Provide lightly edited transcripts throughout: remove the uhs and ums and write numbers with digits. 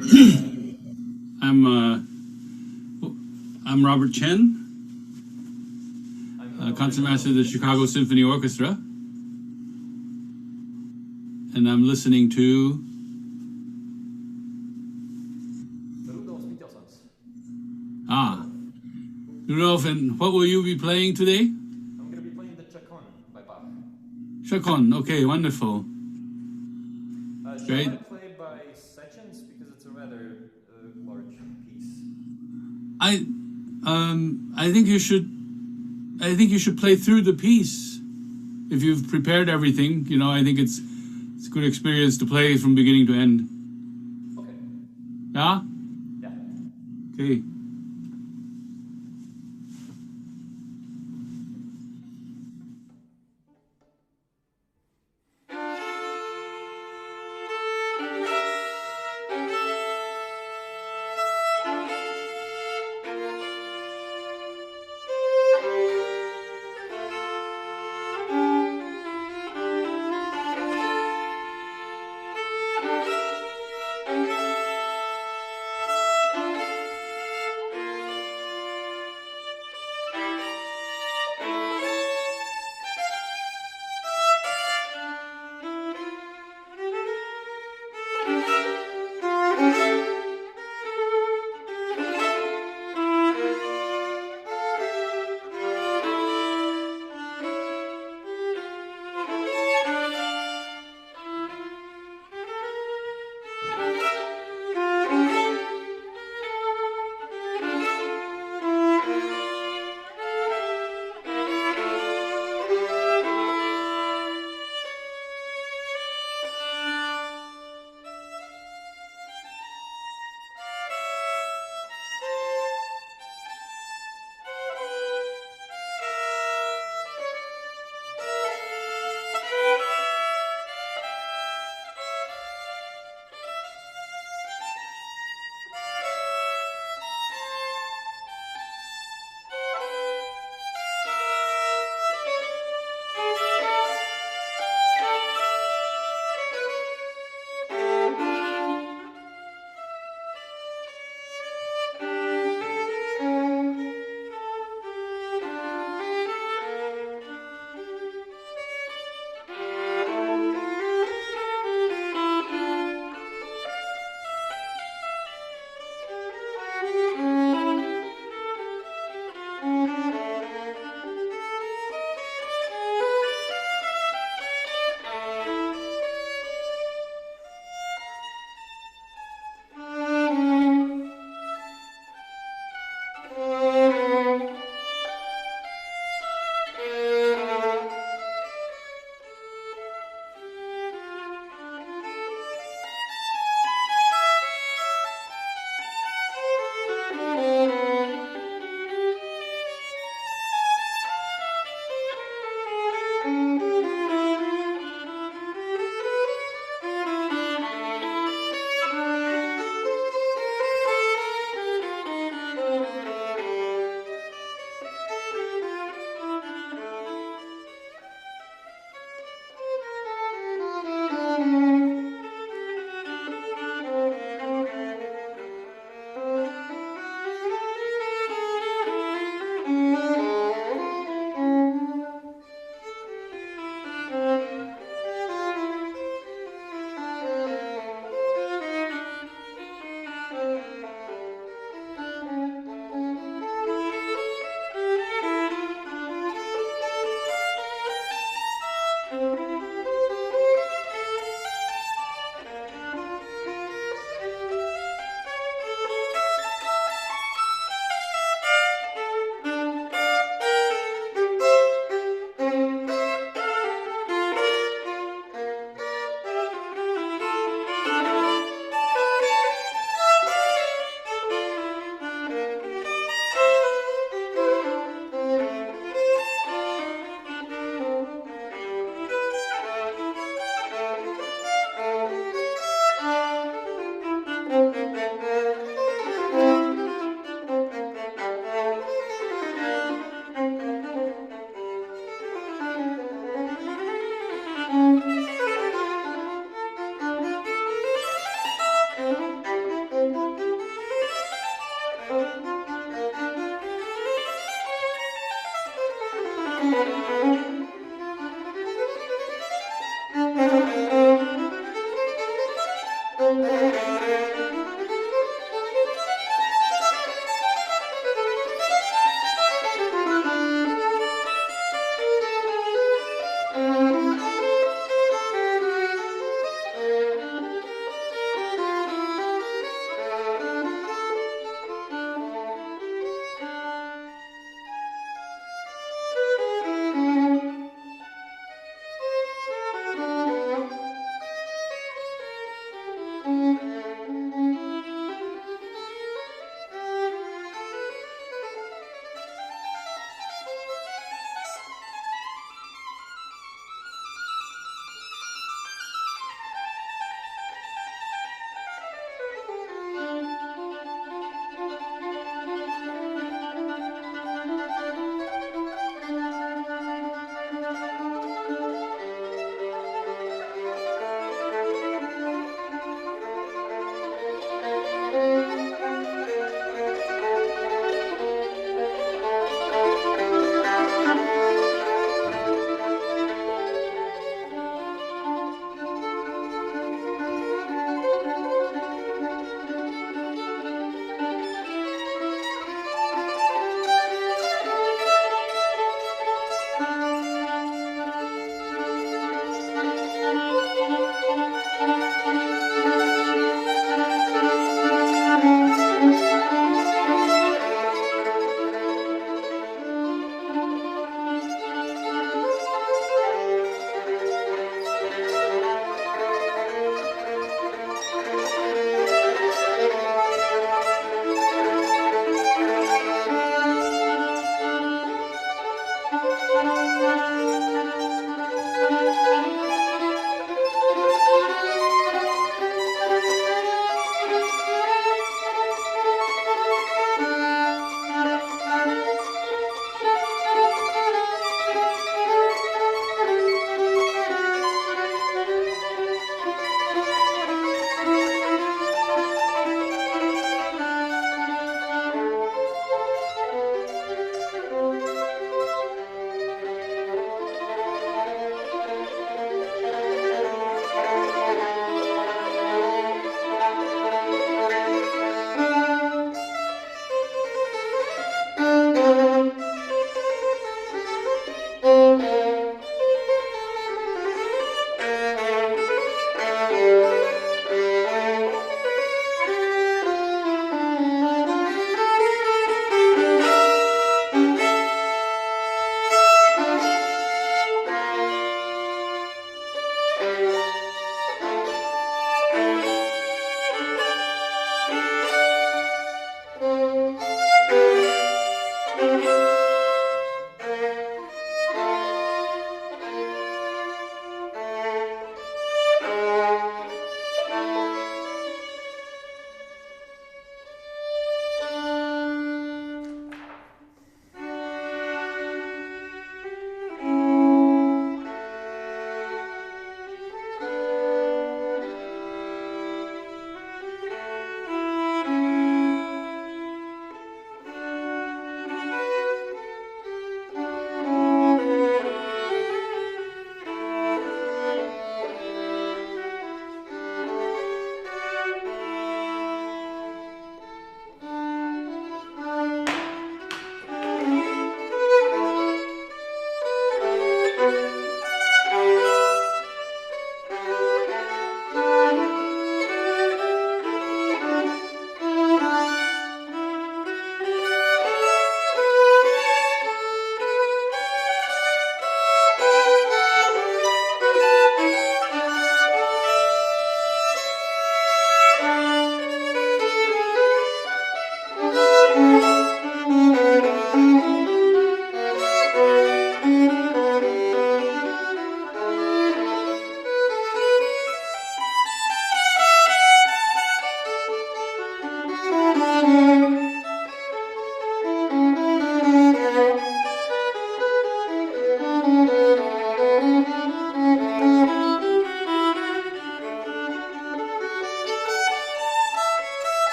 I'm I'm Robert Chen, concertmaster of the Chicago Symphony Orchestra, and I'm listening to Rudolph. And what will you be playing today? I'm going to be playing the Chaconne by Bach. Chaconne, okay, wonderful. Great. Shall I play by sections because it's a rather large piece? I think you should. I think you should play through the piece. If you've prepared everything, you know, I think it's a good experience to play from beginning to end. Okay. Yeah? Yeah. Okay.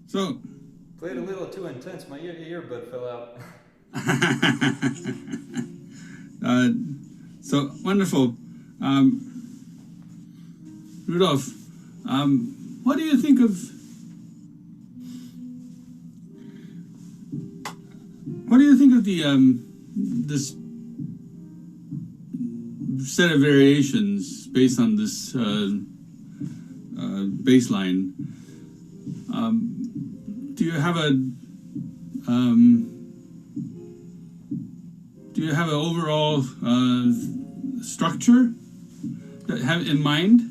So. Played a little too intense. My earbud fell out. So wonderful. Rudolf, what do you think of the this set of variations based on this bass line? Do you have an overall structure that have in mind?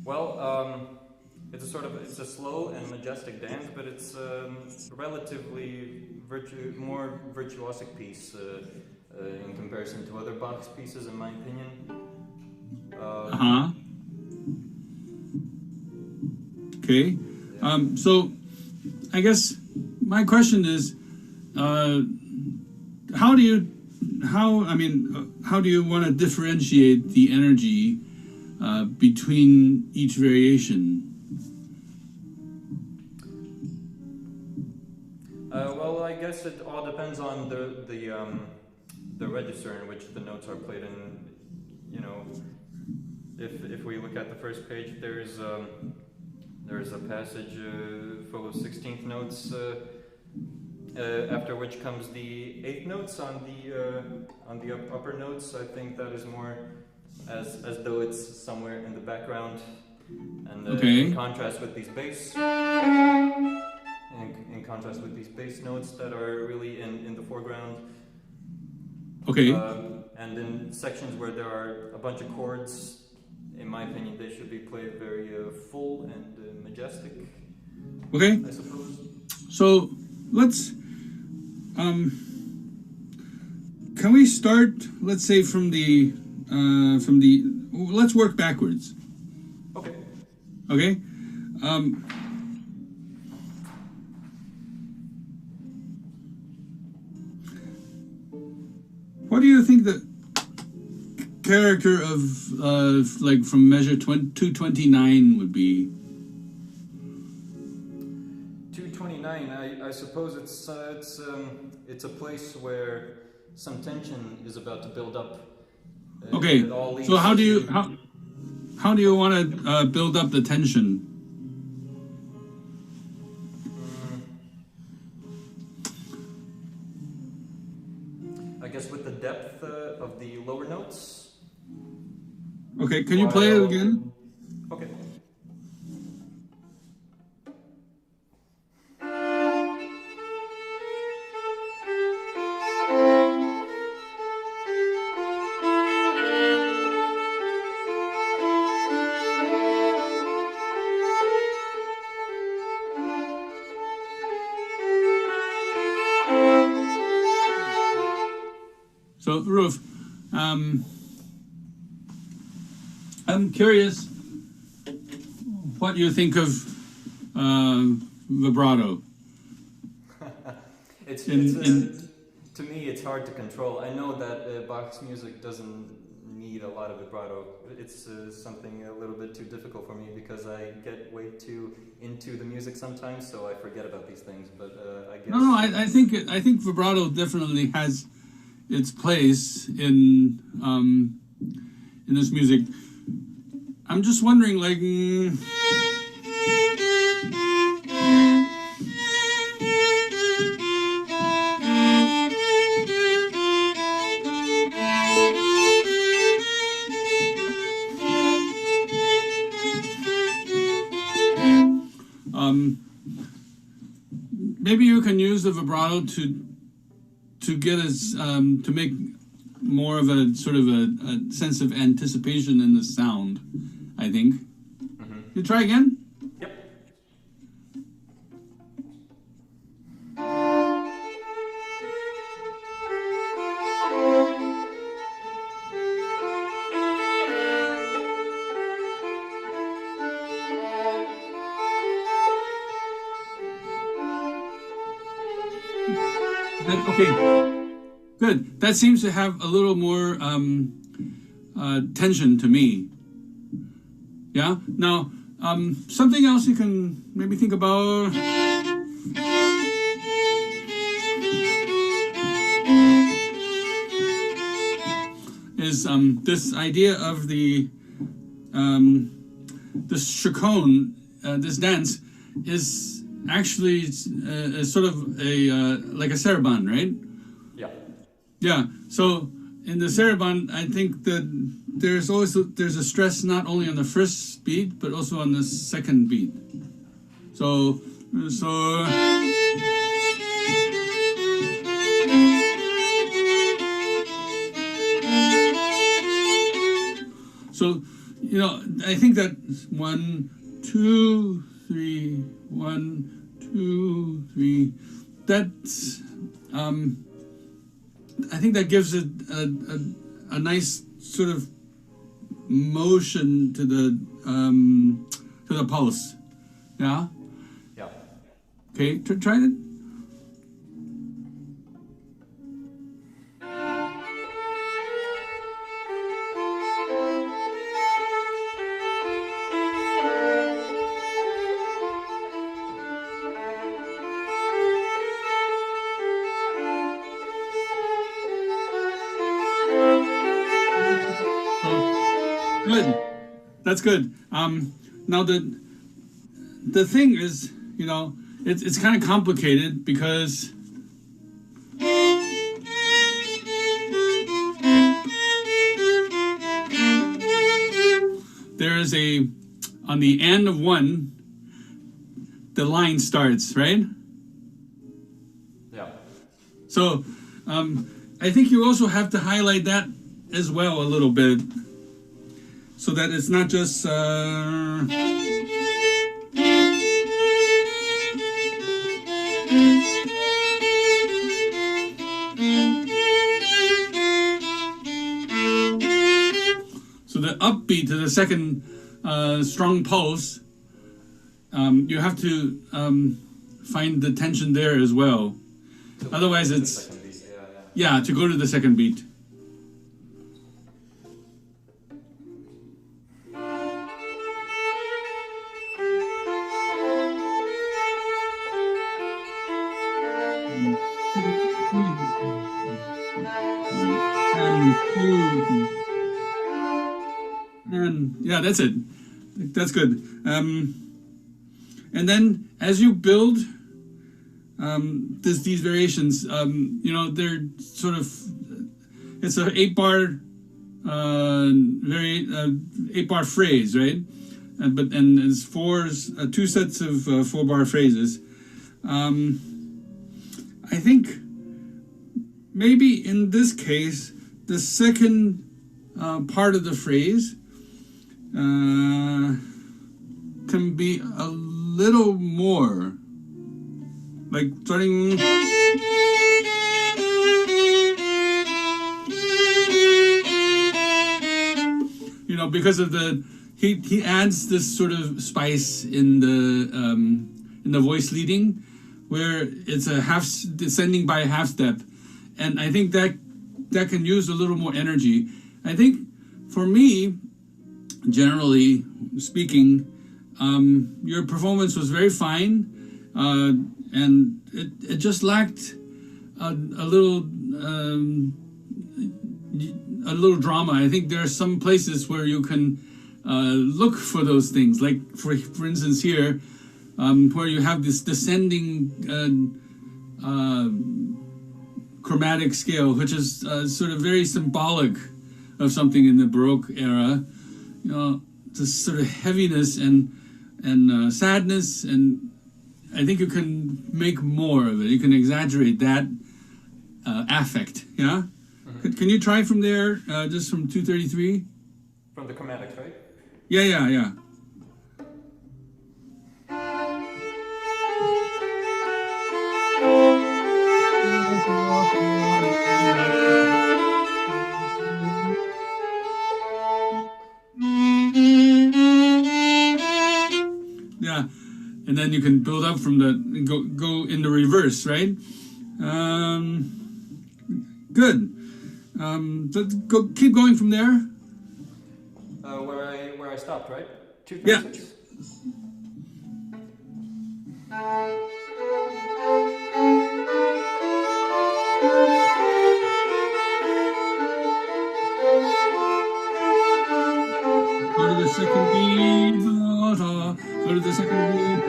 Well, it's a slow and majestic dance, but it's relatively more virtuosic piece in comparison to other Bach's pieces, in my opinion. Okay. Yeah. So, I guess my question is, how do you want to differentiate the energy between each variation? Well, I guess it all depends on the register in which the notes are played in. You know, if we look at the first page, there's a passage full of 16th notes, after which comes the 8th notes on the upper notes. I think that is more as though it's somewhere in the background, and in contrast with these bass. In contrast with these bass notes that are really in the foreground. Okay. And in sections where there are a bunch of chords, in my opinion, they should be played very full and majestic. Okay. I suppose. So let's can we start? Let's say from the let's work backwards. Okay. Okay. What do you think the character of like from measure 229 would be? 229. I suppose it's a place where some tension is about to build up. Okay. So how do you want to build up the tension? I guess with the depth of the lower notes. Okay, can you play it again? Okay. So, Ruf, I'm curious what you think of vibrato. To me, it's hard to control. I know that Bach's music doesn't need a lot of vibrato. It's something a little bit too difficult for me because I get way too into the music sometimes, so I forget about these things. But I guess I think vibrato definitely has its place in this music. I'm just wondering, like. Maybe you can use the vibrato to get us to make more of a sort of a sense of anticipation in the sound, I think. Mm-hmm. You try again? Yep. Okay, good. That seems to have a little more tension to me. Yeah. Now, something else you can maybe think about. Is this idea of the this chaconne, this dance, is actually sort of like a saraband, right? Yeah. Yeah. So in the saraband, I think that there's a stress not only on the first beat but also on the second beat. So. So, you know, I think that 1, 2, 3, 1, 2, 3. That's I think that gives it a nice sort of motion to the pulse. Yeah. Yeah. Okay, try it. Good. That's good. Now the thing is, you know, it's kind of complicated because there is on the end of one, the line starts, right? Yeah. So I think you also have to highlight that as well a little bit, so that it's not just so the upbeat to the second strong pulse. You have to find the tension there as well. Otherwise, it's to go to the second beat. And yeah, that's it. That's good. And then as you build these variations, you know, they're sort of, it's an 8-bar, very 8-bar phrase, right? And it's 2 sets of 4-bar phrases. I think maybe in this case, the second part of the phrase can be a little more, like starting, you know, because of he adds this sort of spice in the voice leading, where it's a half descending by a half step, and I think that can use a little more energy. I think for me, generally speaking, your performance was very fine, and it just lacked a little drama. I think there are some places where you can look for those things, like for instance here, where you have this descending chromatic scale, which is sort of very symbolic of something in the Baroque era. You know, this sort of heaviness and sadness, and I think you can make more of it. You can exaggerate that affect. Yeah. Mm-hmm. Can you try from there, just from 233? From the chromatics, right? Yeah. Yeah, and then you can build up from go in the reverse, right? Good. Let's keep going from there. where I stopped, right? 236. Yeah. Go to the second beat. Go to the second beat.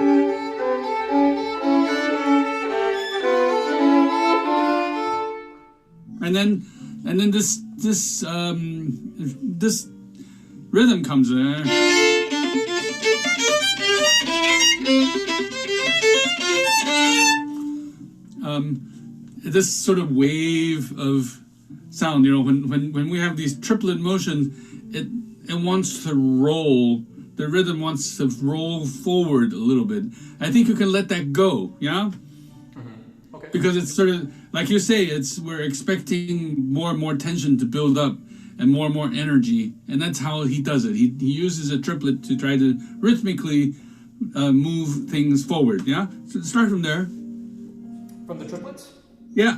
And then this rhythm comes in. This sort of wave of sound, you know, when we have these triplet motions, it wants to roll. The rhythm wants to roll forward a little bit. I think you can let that go, yeah? Mm-hmm. Okay. Because it's sort of, like you say, we're expecting more and more tension to build up and more energy. And that's how he does it. He uses a triplet to try to rhythmically move things forward, yeah? So start from there. From the triplets? Yeah.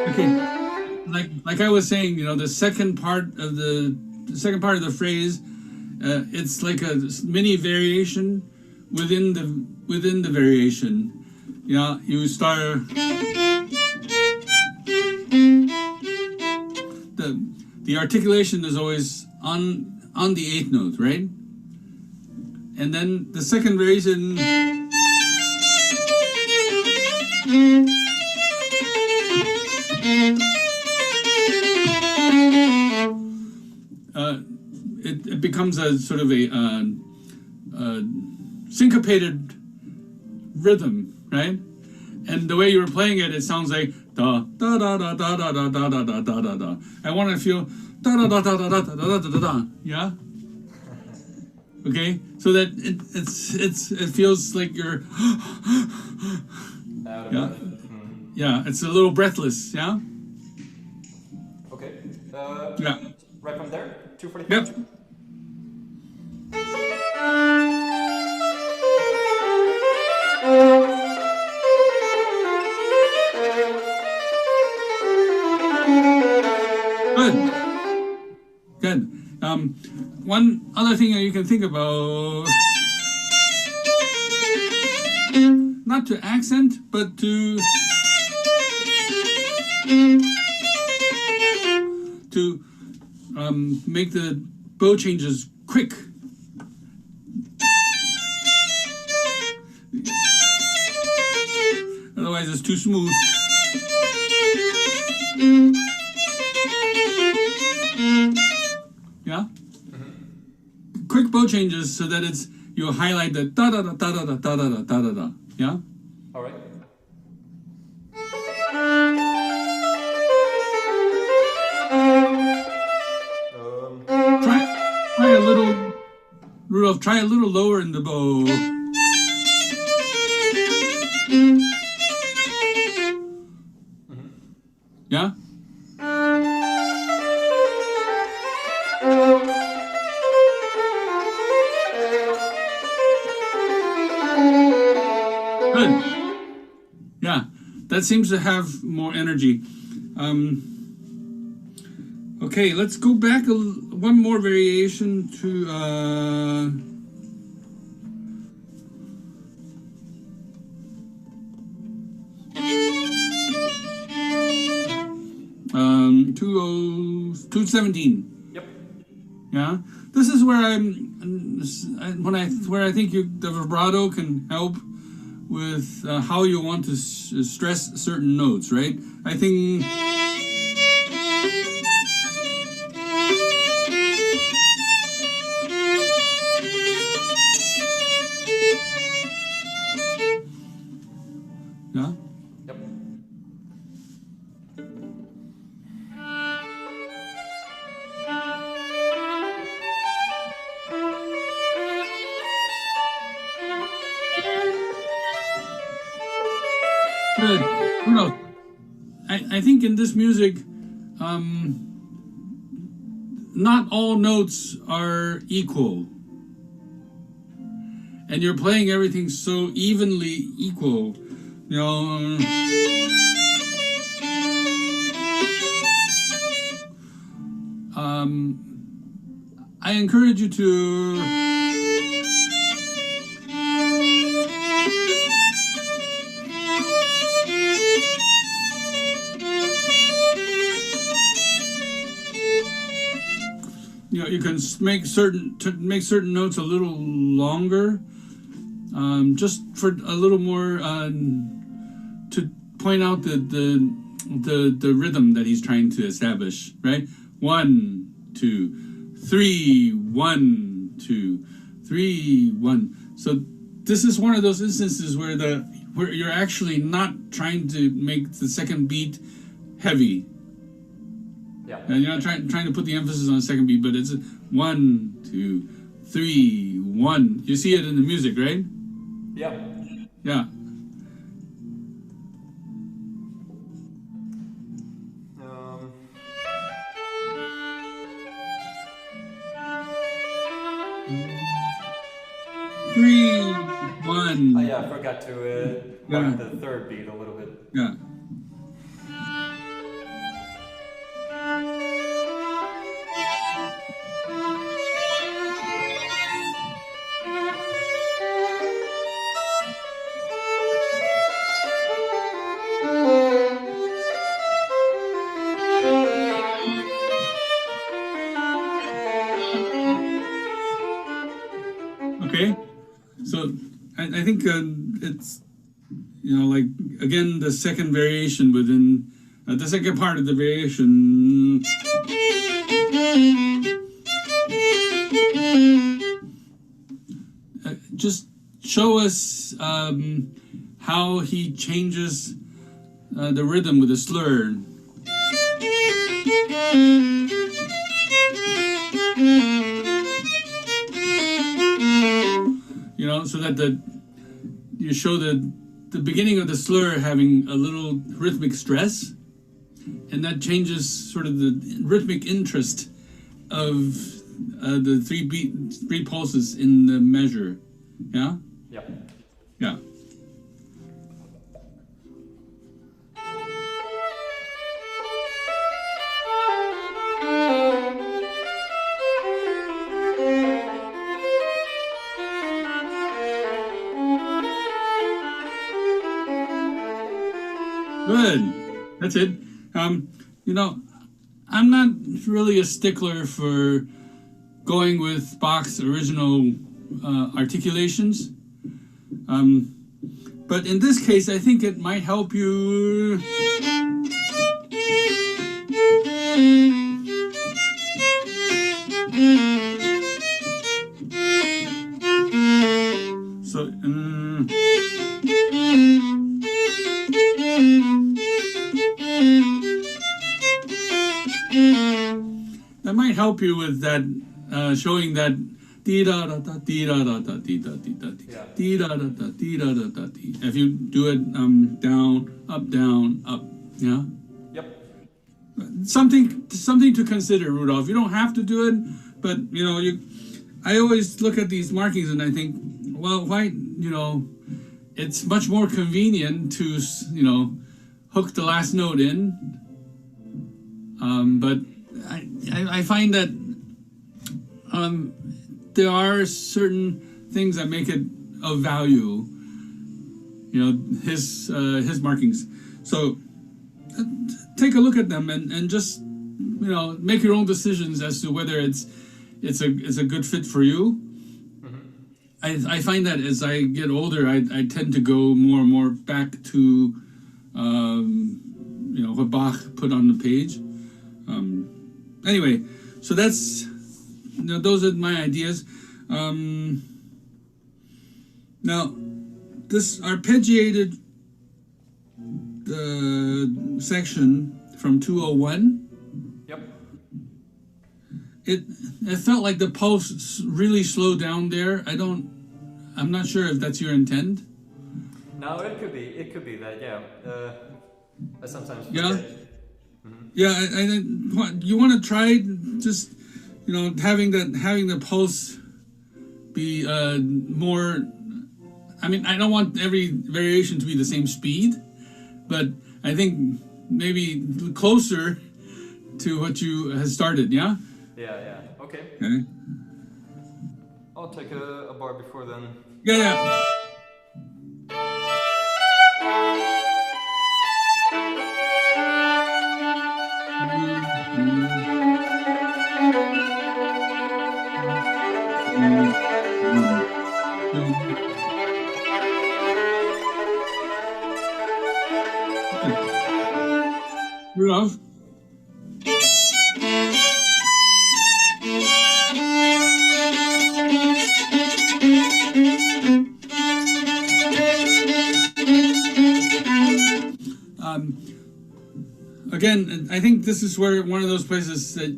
Okay. Like I was saying, you know, the second part of the phrase, it's like a mini variation within the variation. Yeah, you start the articulation is always on the eighth note, right? And then the second variation it becomes a sort of a syncopated rhythm, right? And the way you were playing it, it sounds like da da da da da da da da da da da da da. I want to feel da da da da da da da da da da da. Yeah. Okay, so that it feels like you're yeah, yeah. It's a little breathless. Yeah. Okay. Yeah. Right from there, 245. Yep. Good. One other thing that you can think about, not to accent, but to make the bow changes quick. Otherwise, it's too smooth. Yeah? Mm-hmm. Quick bow changes so that you highlight the da da da da da da da da da da. Yeah? All right. Try a little, Rudolph, try a little lower in the bow. Mm-hmm. Yeah? Good. Yeah, that seems to have more energy. Okay, let's go back one more variation to 217. Yep. Yeah, this is where where I think the vibrato can help with how you want to stress certain notes, right? I think. Yeah. Yep. You know, I think in this music, not all notes are equal. And you're playing everything so evenly equal. You know, I encourage you to you can make certain notes a little longer, just for a little more to point out the rhythm that he's trying to establish, right? 1, 2, 3, 1, 2, 3, 1. So this is one of those instances where you're actually not trying to make the second beat heavy. Yeah. And you're not trying to put the emphasis on the second beat, but it's 1, 2, 3, 1. You see it in the music, right? Yeah. Yeah. Three, 1. Oh yeah, I forgot to mark the third beat a little bit. Yeah. Okay, so I think it's, like, again, the second variation within, the second part of the variation. Just show us how he changes the rhythm with a slur. So that you show the beginning of the slur having a little rhythmic stress, and that changes sort of the rhythmic interest of the three pulses in the measure. Yeah? Yeah. Yeah. Good. That's it. I'm not really a stickler for going with Bach's original articulations. But in this case, I think it might help you. So, that might help you with that, showing that dee da da da dee da da da dee da dee da dee da da da dee da da da dee. If you do it down, up, yeah. Yep. Something to consider, Rudolph. You don't have to do it, but I always look at these markings and I think, well, why, it's much more convenient to, hook the last note in. But I find that there are certain things that make it of value, his markings. So take a look at them and just, make your own decisions as to whether it's a good fit for you. Mm-hmm. I find that as I get older, I tend to go more and more back to, what Bach put on the page. Anyway, so that's, those are my ideas. Now, this arpeggiated section from 201. Yep. It felt like the pulse really slowed down there. I'm not sure if that's your intent. No, it could be that, yeah. I sometimes Yeah. forget. Yeah, you want to try just, having the pulse be more. I mean, I don't want every variation to be the same speed, but I think maybe closer to what you has started. Yeah. Yeah. Okay. Okay. I'll take a bar before then. Yeah. Rudolph. Again, I think this is where one of those places that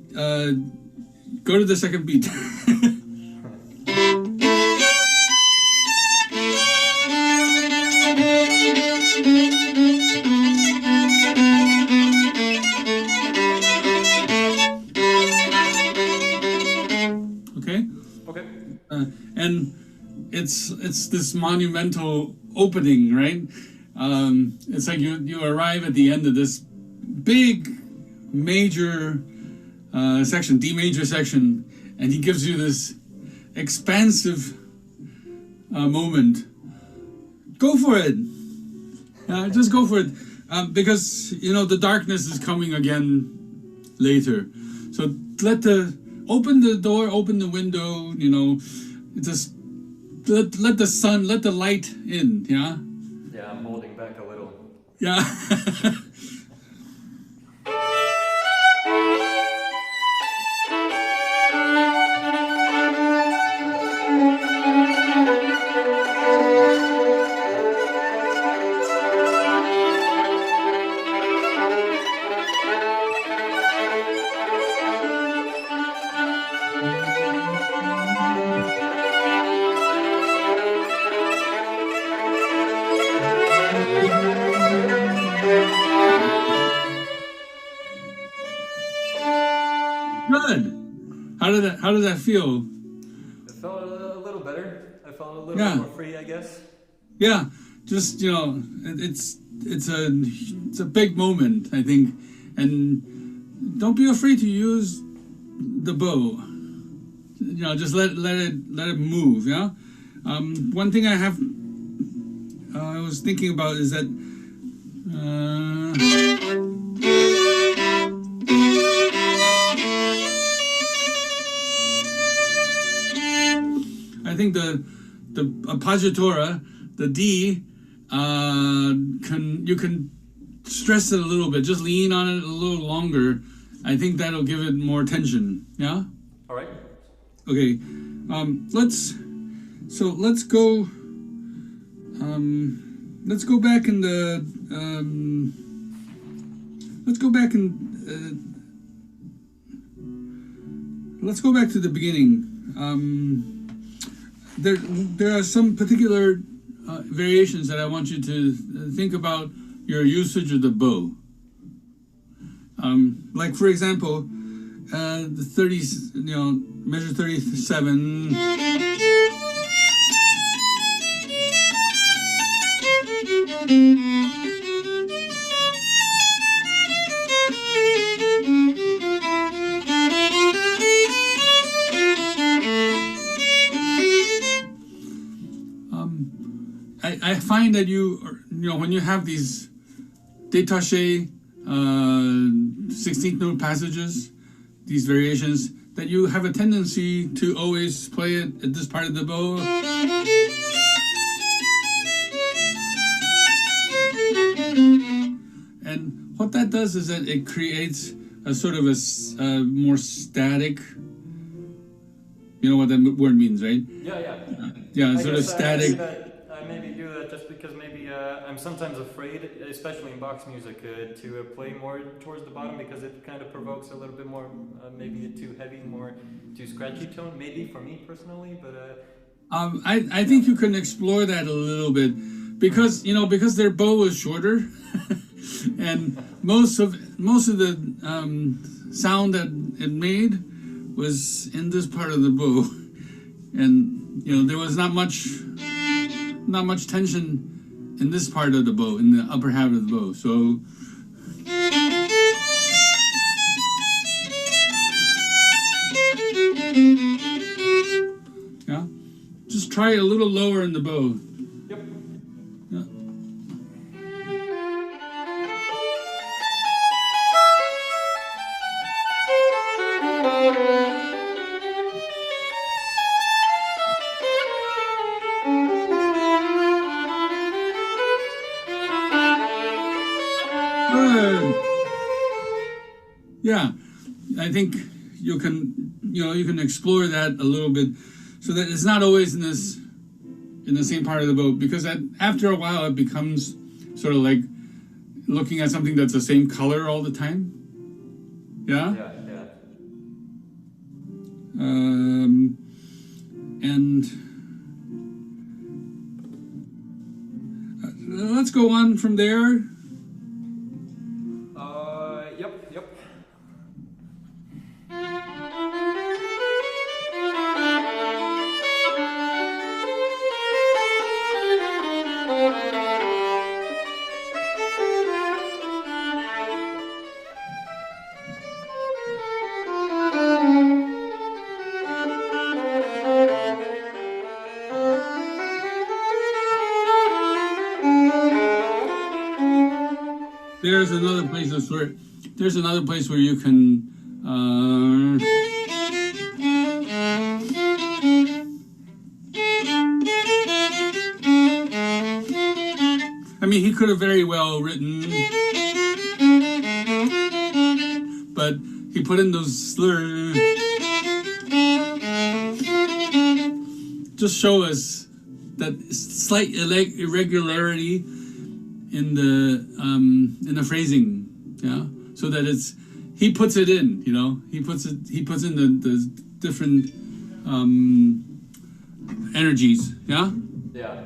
go to the second beat. Okay. And it's this monumental opening, right? It's like you arrive at the end of this big major section, D major section, and he gives you this expansive moment. Go for it. Just go for it, because the darkness is coming again later. So open the door, open the window. Just let the sun, let the light in. Yeah. Yeah, I'm holding back a little. Yeah. Good. How did that feel? It felt a little better. I felt a little bit more free, I guess. Yeah, just it's a big moment, I think, and don't be afraid to use the bow. Just let it move. Yeah. One thing I was thinking about is that. I think the appoggiatura, the D, you can stress it a little bit. Just lean on it a little longer. I think that'll give it more tension. Yeah. All right. Okay. Let's go. Let's go back in the. Let's go back to the beginning. There are some particular variations that I want you to think about your usage of the bow. Like for example, the 30s, measure 37. I find that when you have these détaché 16th note passages, these variations, that you have a tendency to always play it at this part of the bow. And what that does is that it creates a sort of a more static. You know what that word means, right? Yeah, sort of static. I maybe do that just because maybe I'm sometimes afraid, especially in Bach's music, to play more towards the bottom because it kind of provokes a little bit more, maybe a too heavy, more too scratchy tone. Maybe for me personally, but I think you can explore that a little bit because their bow is shorter. And most of the sound that it made was in this part of the bow, and there was not much tension in this part of the bow, in the upper half of the bow. So yeah, just try a little lower in the bow. Yep. Yeah. Yeah, I think you can explore that a little bit, so that it's not always in the same part of the bow, because after a while it becomes sort of like looking at something that's the same color all the time. Yeah. Yeah. And let's go on from there. Yep. There's another place where you can I mean, he could have very well written, but he put in those slurs. Just show us that slight irregularity in the phrasing, yeah. So that he puts it in, he puts in the different energies, yeah. Yeah.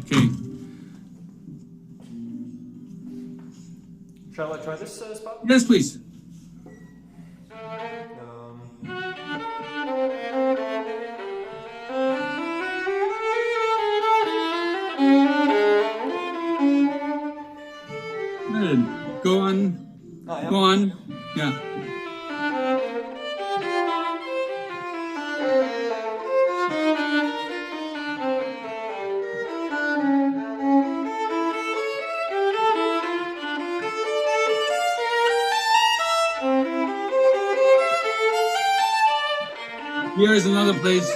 Okay. Shall I try this spot? Yes, please. Good. Go on. Go on. Yeah. Here is another place.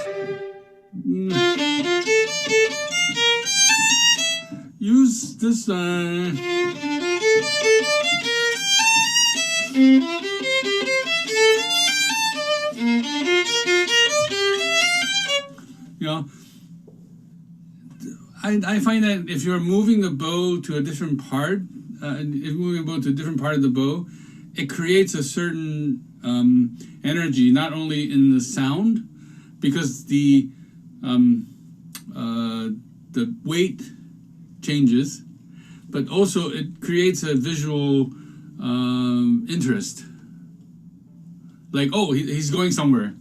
Use this. I find that if you're moving the bow to a different part, of the bow, it creates a certain energy, not only in the sound, because the weight changes, but also it creates a visual interest. Like, oh, he's going somewhere.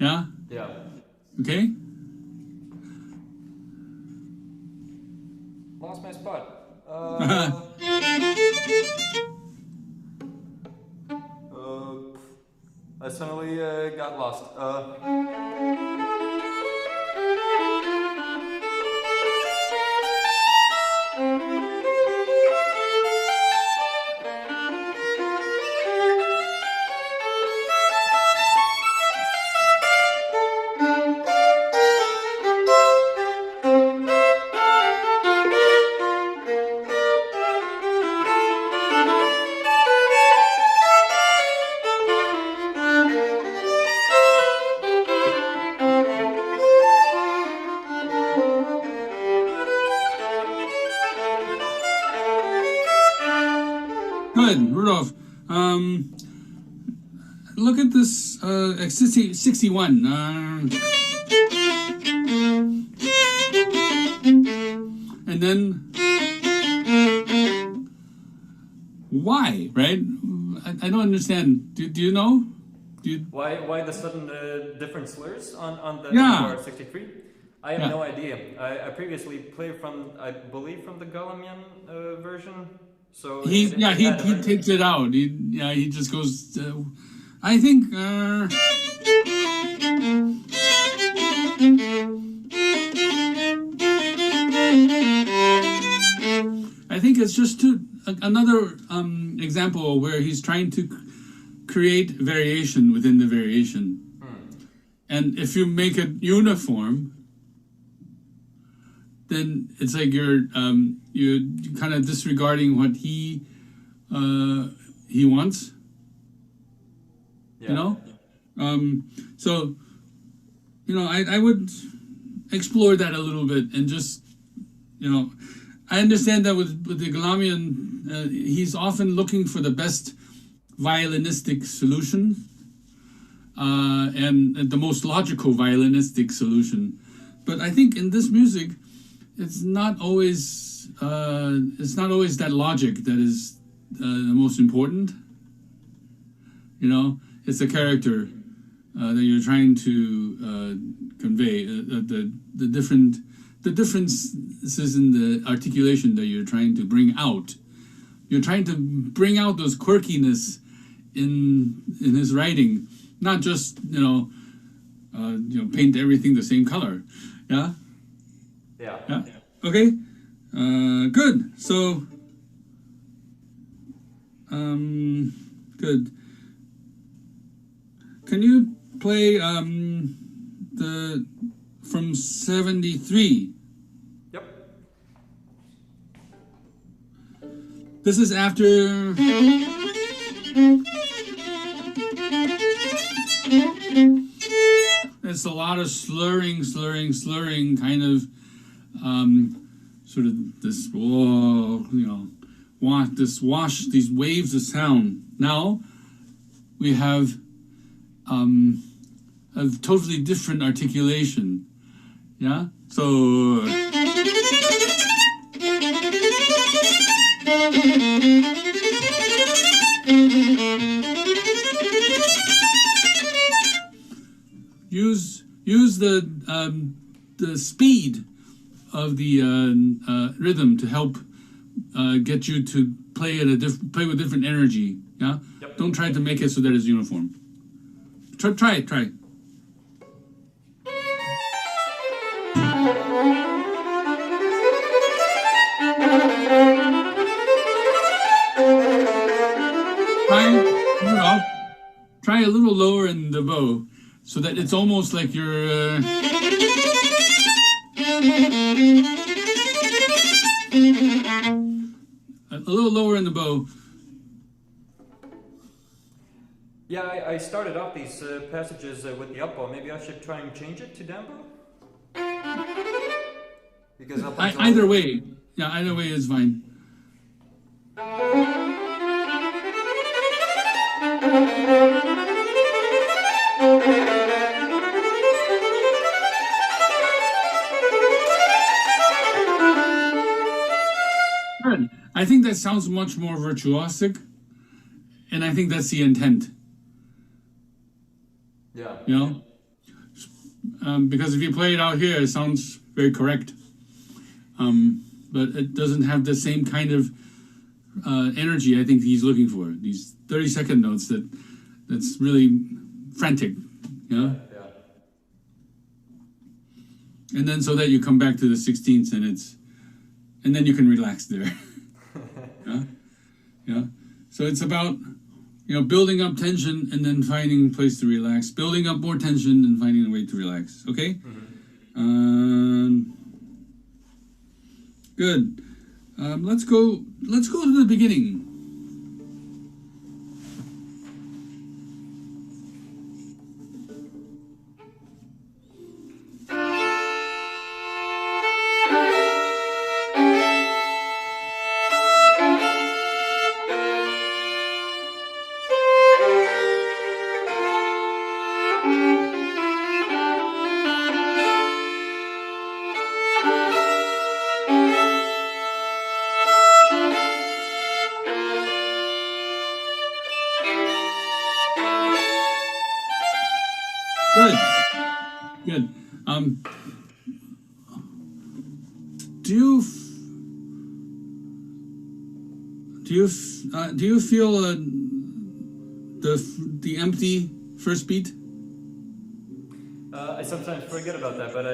Yeah? Yeah. Okay? Lost my spot. I suddenly got lost. Good, Rudolph. Look at this 61. And then why, right? I don't understand. Do you know? Why the sudden different slurs on the Yeah. 63? I have no idea. I previously played from, I believe, from the Galamian version. So he takes it out. He just goes. I think. I think it's just another example where he's trying to create variation within the variation. And if you make it uniform, then it's like you're kind of disregarding what he wants. Yeah. You know, so I would explore that a little bit and just I understand that with the Galamian, he's often looking for the best violinistic solution and the most logical violinistic solution. But I think in this music, it's not always that logic that is the most important. It's the character that you're trying to convey, the differences in the articulation that you're trying to bring out. You're trying to bring out those quirkiness in his writing, not just paint everything the same color. Yeah. Okay. Good. So good. Can you play the from 73? Yep. This is after. It's a lot of slurring, kind of, sort of this, these waves of sound. Now we have a totally different articulation. Yeah? So. Use the speed of the rhythm to help get you to play play with different energy. Yeah. Yep. Don't try to make it so that it's uniform. Try it. Try a little lower in the bow, so that it's almost like you're. A little lower in the bow. Yeah, I started off these passages with the up bow. Maybe I should try and change it to down bow? Because up bow's either way. Yeah, either way is fine. Good. I think that sounds much more virtuosic, and I think that's the intent. Yeah. Because if you play it out here, it sounds very correct. But it doesn't have the same kind of energy I think he's looking for. These 30-second notes that's really frantic. Yeah. And then so that you come back to the 16ths and then you can relax there. Yeah. So it's about building up tension and then finding a place to relax. Building up more tension and finding a way to relax. Okay? Mm-hmm. Good. Let's go to the beginning. Good. Do you feel the empty first beat? I sometimes forget about that, but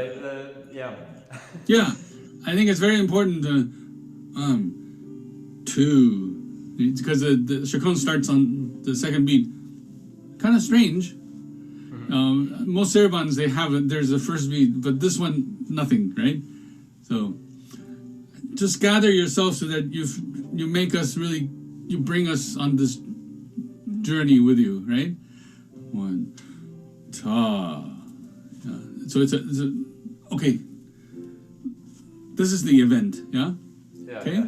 yeah. Yeah, I think it's very important because the chaconne starts on the second beat. Kind of strange. Most sarabans, there's a first beat, but this one, nothing, right? So just gather yourself so that you make us really, you bring us on this journey with you, right? One, ta. Yeah. So it's a okay. This is the event, yeah? Yeah. Okay? Yeah.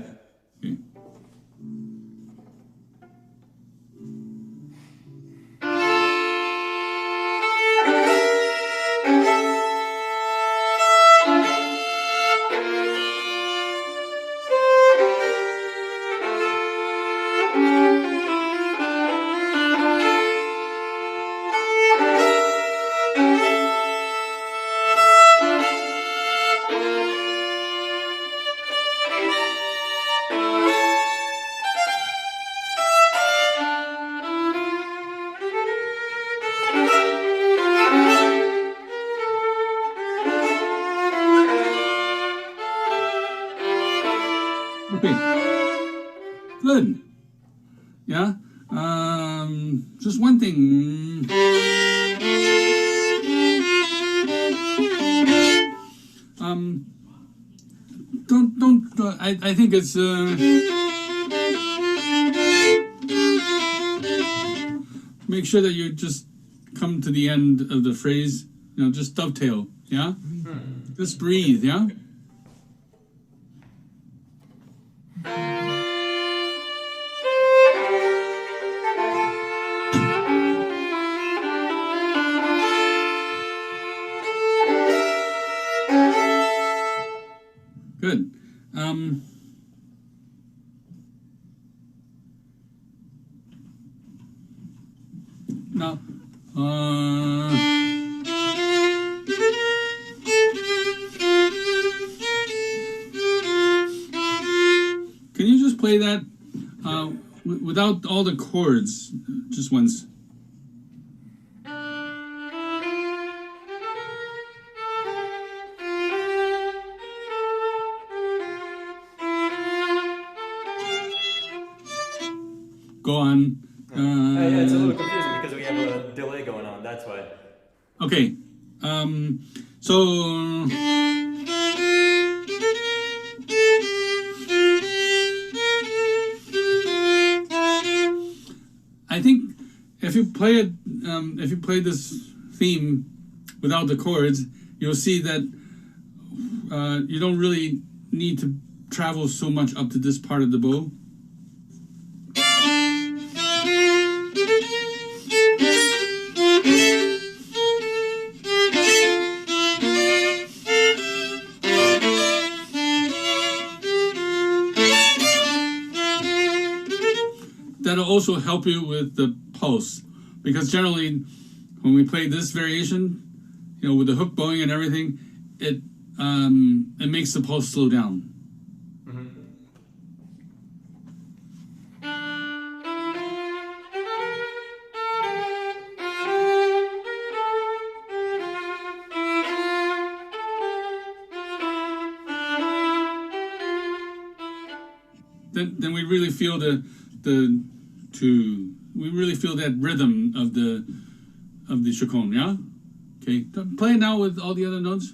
Okay. Good. Yeah. Just one thing. Don't. I think it's. Make sure that you just come to the end of the phrase. You know, just dovetail. Yeah. Just breathe. Yeah. Good. Now, can you just play that without all the chords, just once? Go on. Yeah, it's a little confusing because we have a delay going on. That's why. Okay. So. I think if you play this theme without the chords, you'll see that you don't really need to travel so much up to this part of the bow. That'll also help you with the pulse, because generally when we play this variation, you know, with the hook bowing and everything, it makes the pulse slow down. Then we really feel we really feel that rhythm of the chaconne, yeah? Okay, play it now with all the other notes.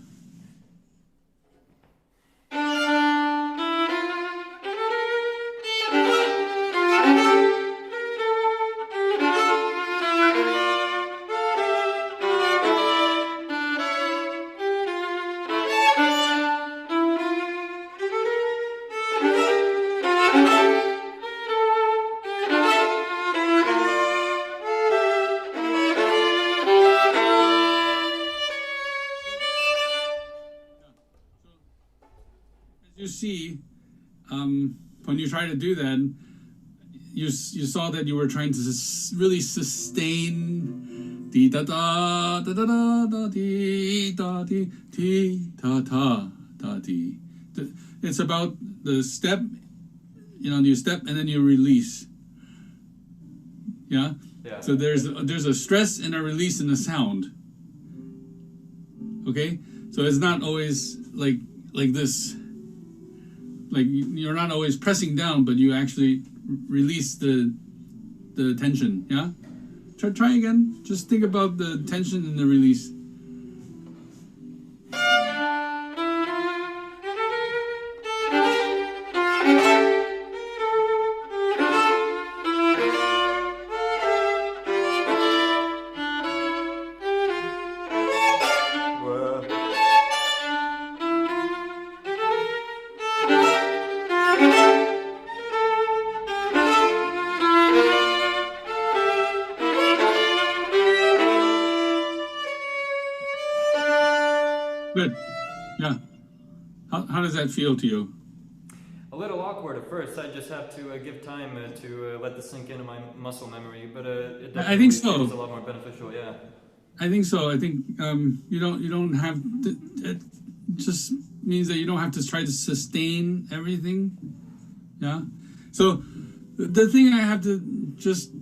You see, when you try to do that, you saw that you were trying to really sustain Dee da da da da da da dee da dee da da da dee. It's about the step, you step and then you release. Yeah? Yeah. So there's a stress and a release in the sound. Okay? So it's not always like this. Like you're not always pressing down, but you actually release the tension. Yeah? Try again. Just think about the tension and the release. Good. Yeah. How does that feel to you? A little awkward at first. I just have to give time to let this sink into my muscle memory, but it definitely I think so. feels a lot more beneficial. Yeah. I think so. I think you don't have to, it just means that you don't have to try to sustain everything. Yeah. So the thing I have to just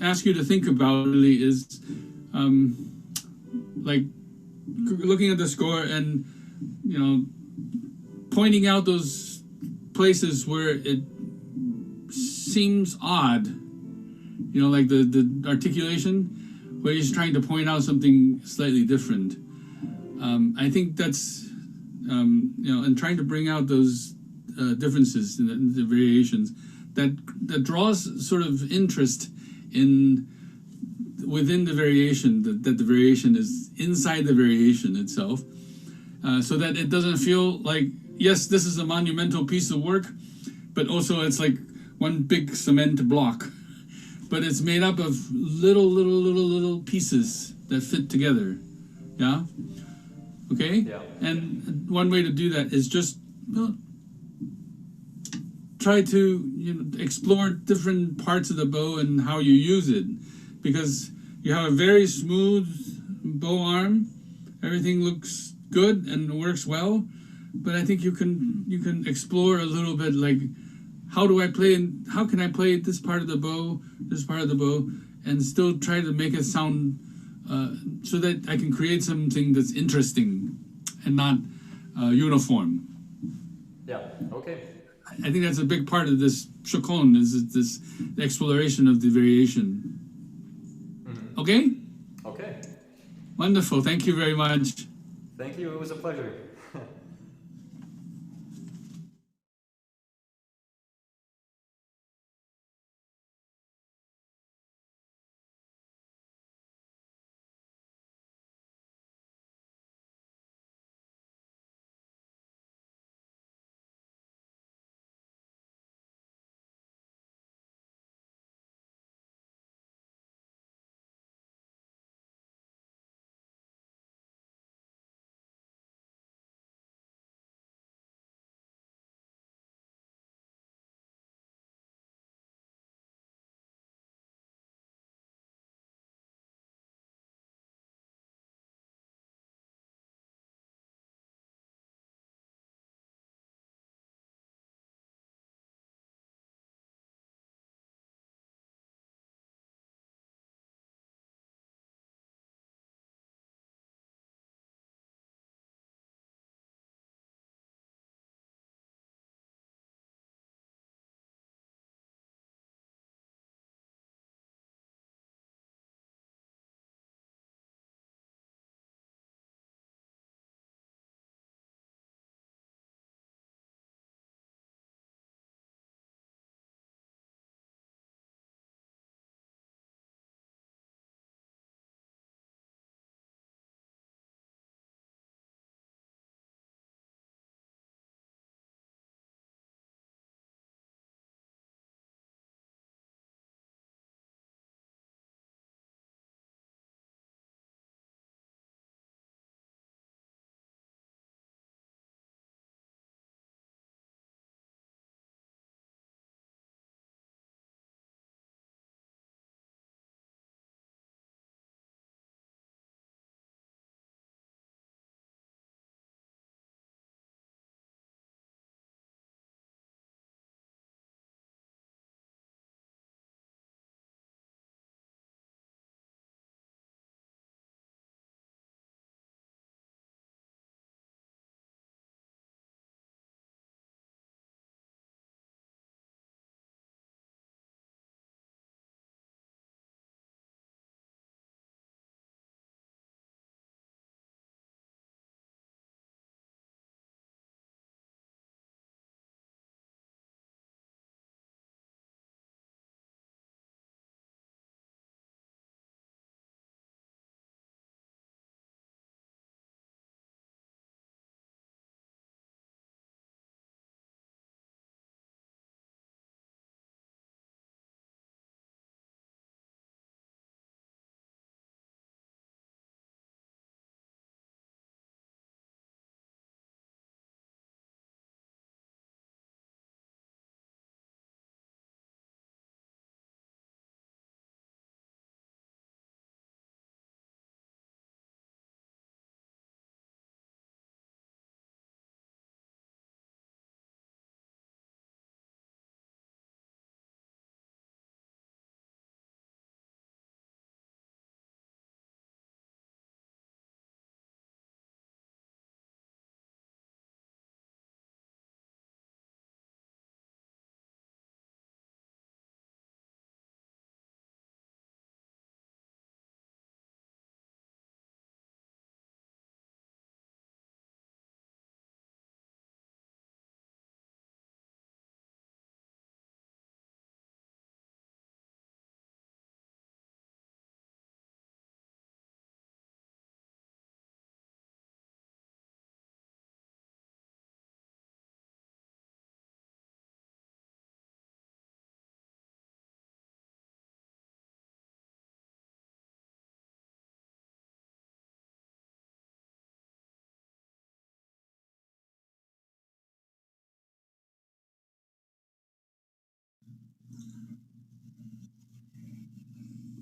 ask you to think about really is like looking at the score and pointing out those places where it seems odd, like the articulation where he's trying to point out something slightly different. I think that's and trying to bring out those differences in the variations that draws sort of interest in within the variation, that the variation is inside the variation itself, so that it doesn't feel like, yes, this is a monumental piece of work, but also it's like one big cement block, but it's made up of little pieces that fit together. Yeah? Okay? Yeah. And one way to do that is just try to explore different parts of the bow and how you use it, because you have a very smooth bow arm. Everything looks good and works well, but I think you can explore a little bit, like how can I play this part of the bow, and still try to make it sound so that I can create something that's interesting and not uniform. Yeah. Okay. I think that's a big part of this chacon, is this exploration of the variation. Mm-hmm. Okay? Okay. Wonderful. Thank you very much. Thank you. It was a pleasure.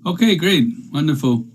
Okay, great. Wonderful.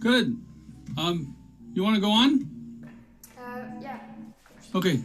Good. You want to go on? Yeah. Okay.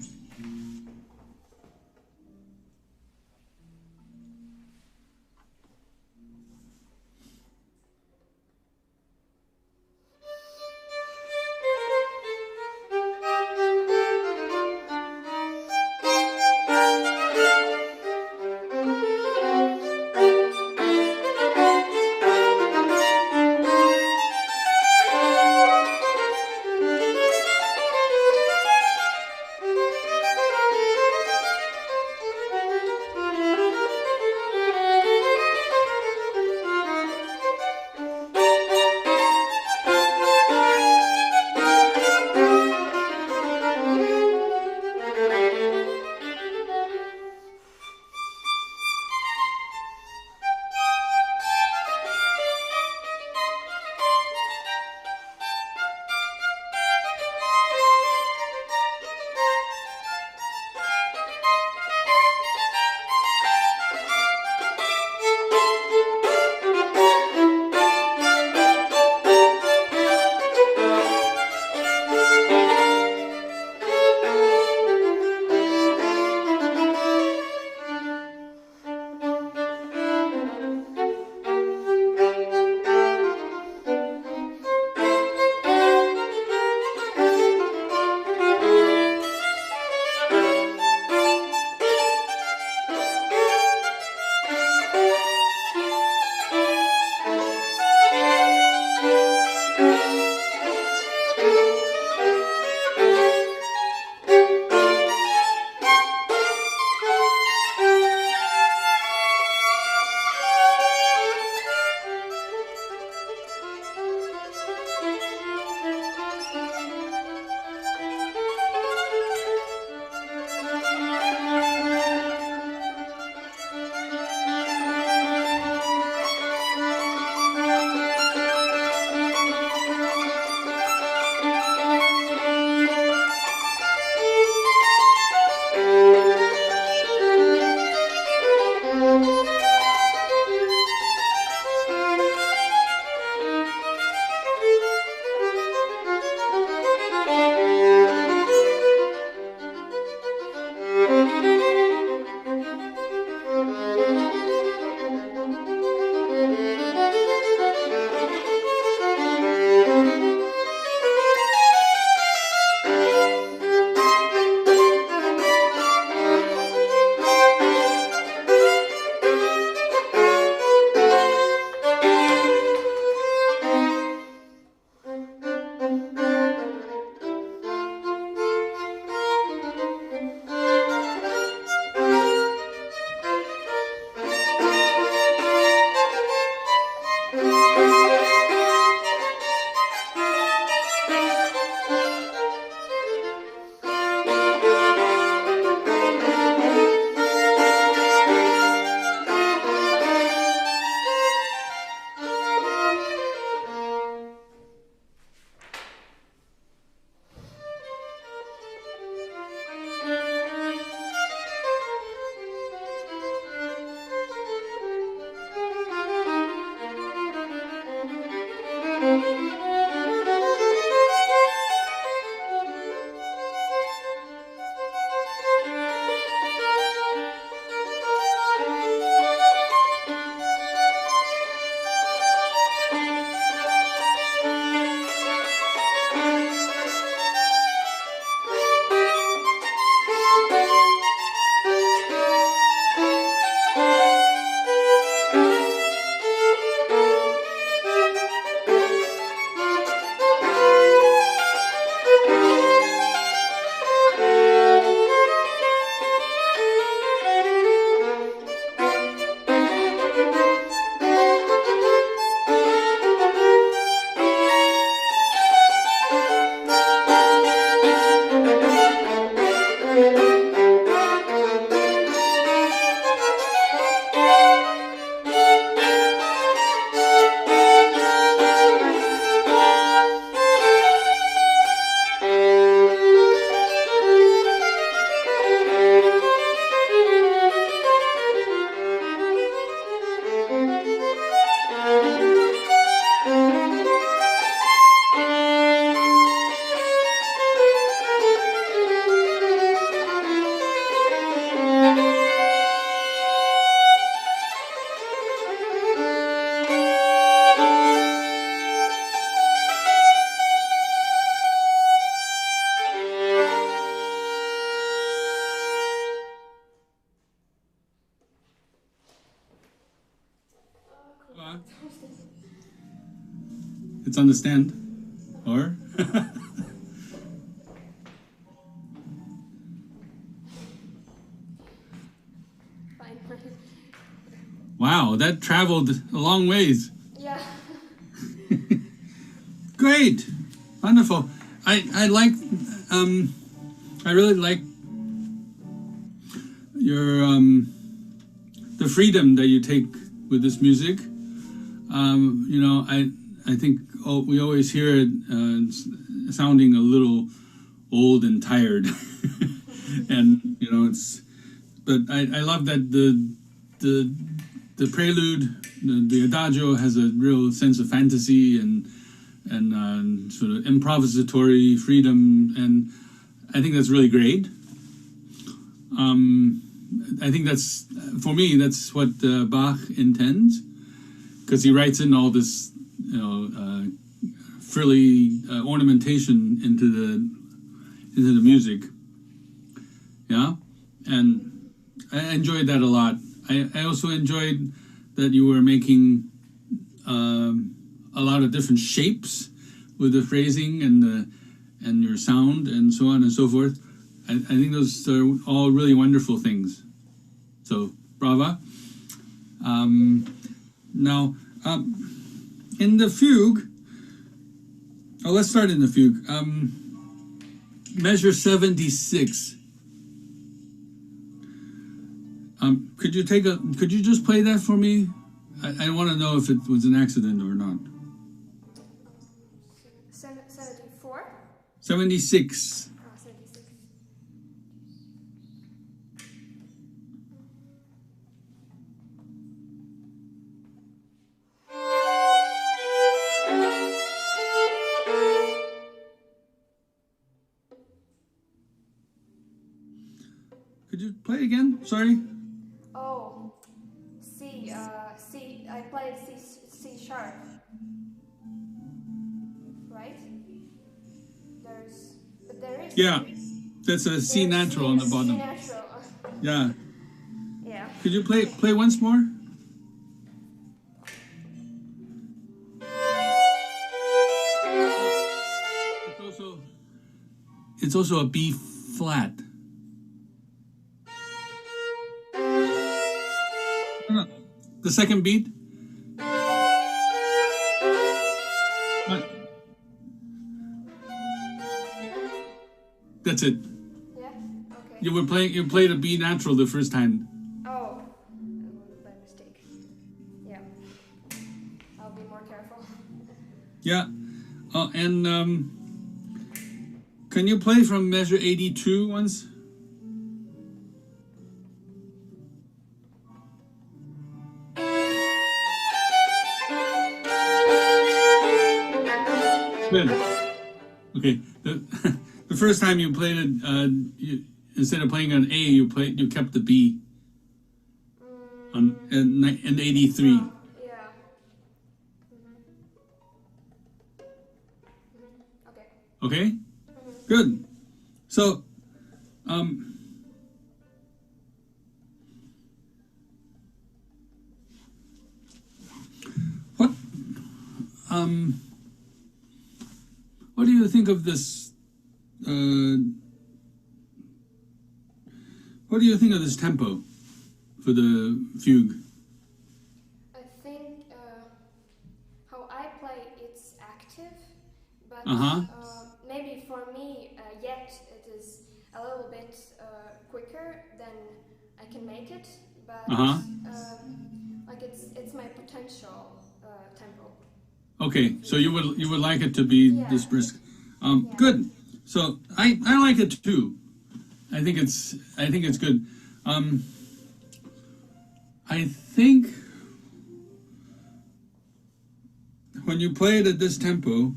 It's understand, or? Wow, that traveled a long ways. Yeah. Great, wonderful. I like, I really like your the freedom that you take with this music. You know, I think we always hear it sounding a little old and tired, and you know but I love that the prelude, the adagio has a real sense of fantasy and sort of improvisatory freedom, and I think that's really great. I think that's, for me, that's what Bach intends, because he writes in all this, you know, frilly ornamentation into the music. Yeah, and I enjoyed that a lot. I also enjoyed that you were making a lot of different shapes with the phrasing and your sound and so on and so forth. I think those are all really wonderful things. So, brava. Now, in the fugue, let's start in the fugue. Measure 76. Could you just play that for me? I want to know if it was an accident or not. 74? 76. Oh, 76. Could you play again? Sorry. Oh, C. I played C sharp. Right? There is. Yeah, that's a C natural on the bottom. C natural. Yeah. Yeah. Could you play once more? It's also a B flat. No. The second beat. That's it. Yeah. Okay. You played a B natural the first time. Oh, by mistake. Yeah. I'll be more careful. Yeah. And can you play from measure 82 once? Good. Okay. The first time you played it, instead of playing an A, you kept the B. In 83. Yeah. Okay. Okay. Good. So, what do you think of this? What do you think of this tempo for the fugue? I think how I play it's active, but maybe for me yet it is a little bit quicker than I can make it, but like it's my potential tempo. Okay, so you would like it to be this brisk. Good. So I like it too. I think it's good. I think when you play it at this tempo,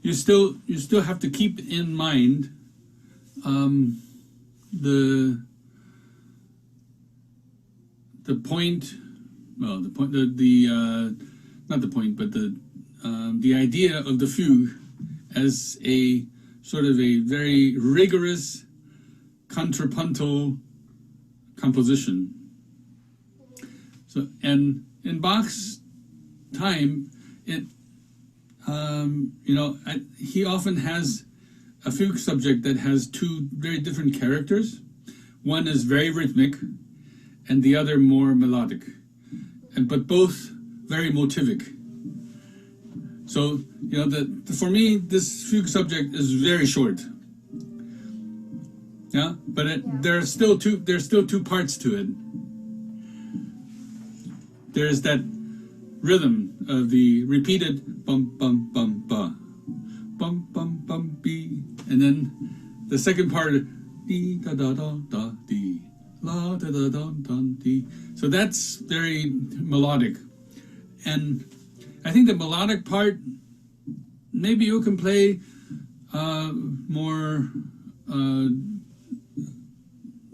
you still have to keep in mind the point. Well, the point, not the point, but the idea of the fugue as a sort of a very rigorous contrapuntal composition. So, and in Bach's time, he often has a fugue subject that has two very different characters. One is very rhythmic, and the other more melodic, but both very motivic. So, for me, this fugue subject is very short. Yeah, but there's still two parts to it. There's that rhythm of the repeated bum bum bum ba, bum bum bum be, and then the second part, dee da da da da dee, la da da da da dee. So that's very melodic, and I think the melodic part, maybe you can play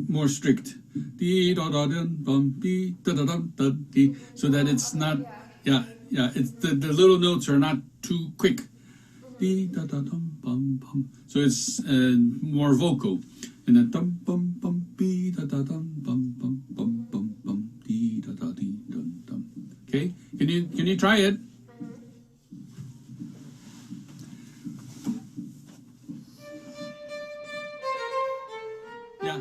more strict, dee da da da bum be da da da da dee, so that it's not it's the little notes are not too quick, dee da da dum bum bum, so it's more vocal, and then dum bum bum be da da dum bum bum bum bum bum dee da da dee dum dum. Okay, can you try it? Yeah.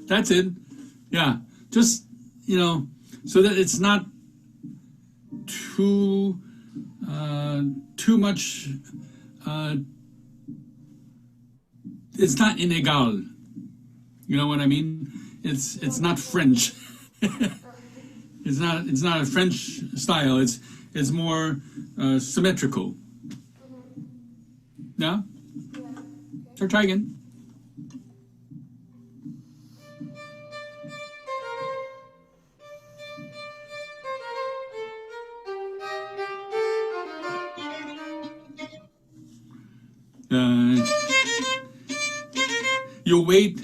That's it. Yeah. Just, so that it's not too much. It's not inégal. You know what I mean? It's not French. It's not a French style. It's more symmetrical. Yeah. So try again. You wait.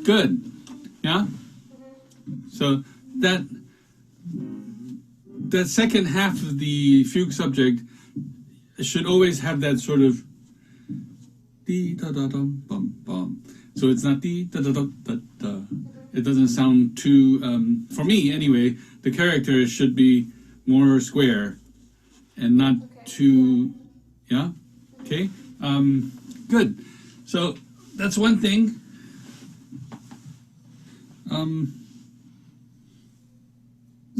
Good. Yeah? So that second half of the fugue subject should always have that sort of dee da da dum bum bum. So it's not dee da da da da da. It doesn't sound too. For me, anyway, the character should be more square, and not too. Yeah. Okay. Good. So that's one thing.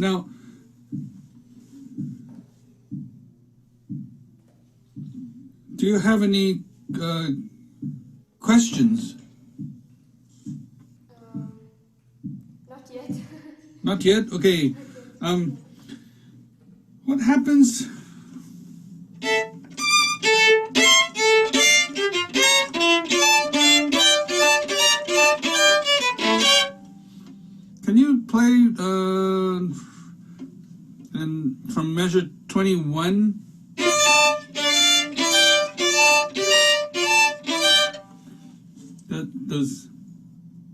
Now, do you have any questions? Not yet. Not yet? Okay. What happens? Can you play and from measure 21?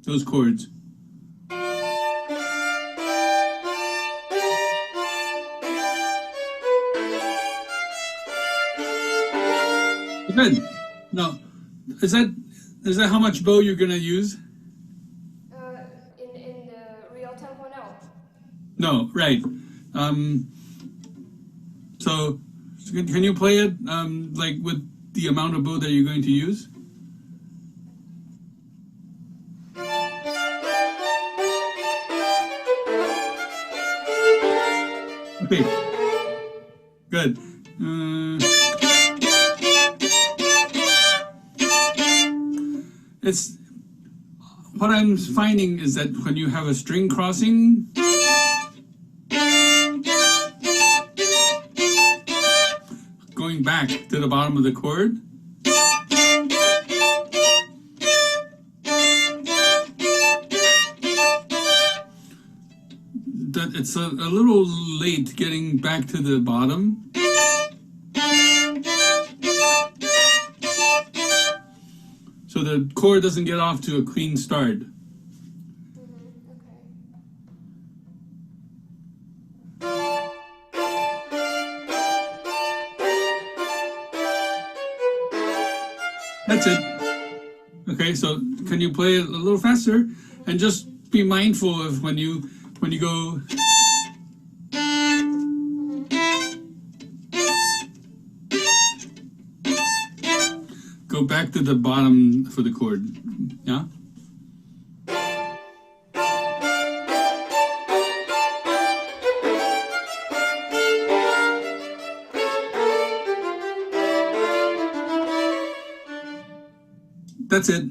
Those chords. Good. No, is that how much bow you're gonna use? In the real tempo, no. No, right. So can you play it like with the amount of bow that you're going to use? Okay. Good. It's what I'm finding is that when you have a string crossing, going back to the bottom of the chord, that it's a little late getting back to the bottom. So the chord doesn't get off to a clean start. That's it. Okay, so can you play it a little faster? And just be mindful of when you go. Go back to the bottom for the chord. Yeah? That's it.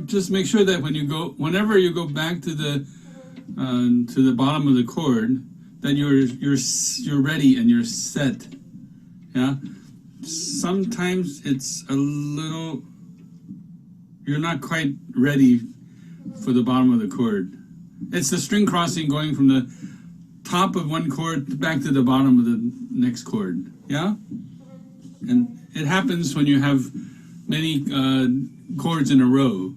Just make sure that whenever you go back to the bottom of the chord, that you're ready and you're set. Yeah. Sometimes it's a little. You're not quite ready for the bottom of the chord. It's the string crossing going from the top of one chord back to the bottom of the next chord. Yeah? And it happens when you have many chords in a row.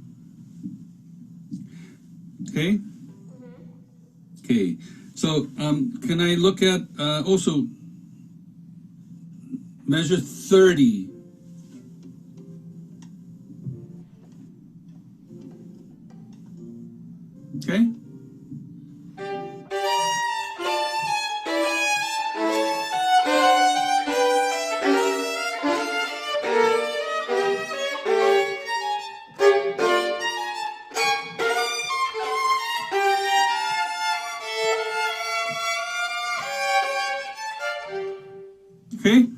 Okay? Okay. So can I look at also measure 30? Okay? Okay?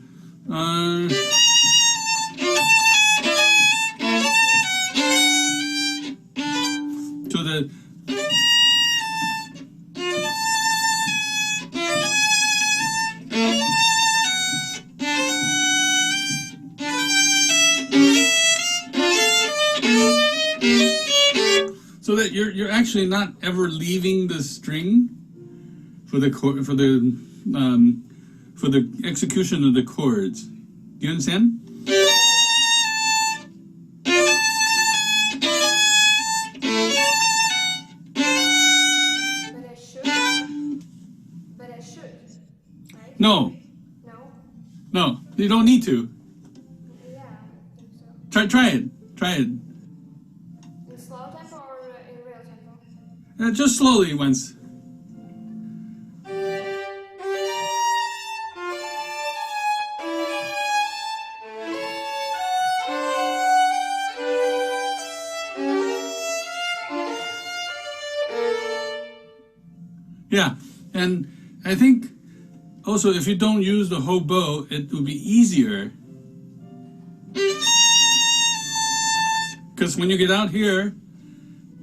So the so that you're actually not ever leaving the string for the execution of the chords. Do you understand? But I should, right? No. No? No, you don't need to. Yeah, I think so. Try it. In slow tempo or in real tempo? Just slowly once. Yeah, and I think also if you don't use the whole bow, it will be easier. Because when you get out here,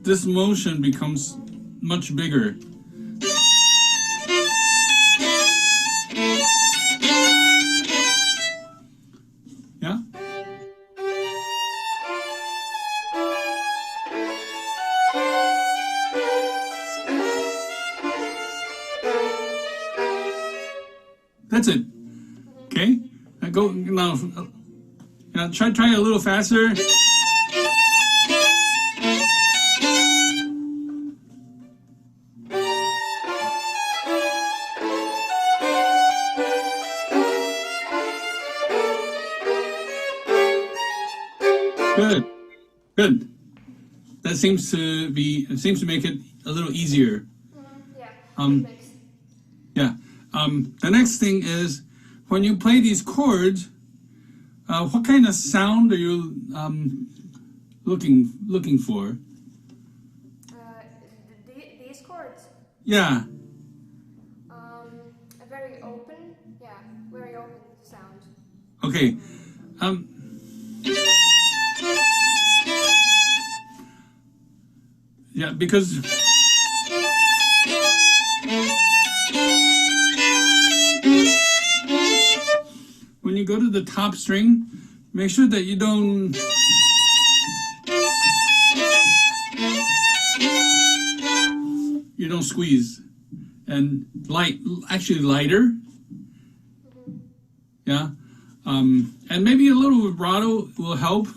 this motion becomes much bigger. Yeah? That's it. Okay? Go now. Try a little faster. Good. Good. That seems to make it a little easier. Yeah. Yeah. The next thing is when you play these chords, what kind of sound are you looking for? These chords. Yeah. A very open. Yeah, very open sound. Okay. Yeah, because when you go to the top string, make sure that you don't squeeze, and actually lighter. Yeah, and maybe a little vibrato will help.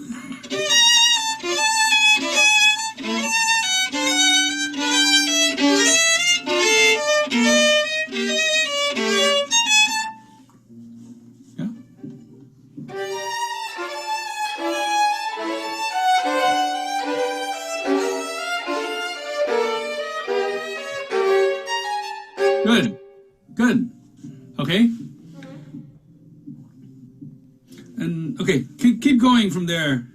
Good. Okay. And okay, keep going from there.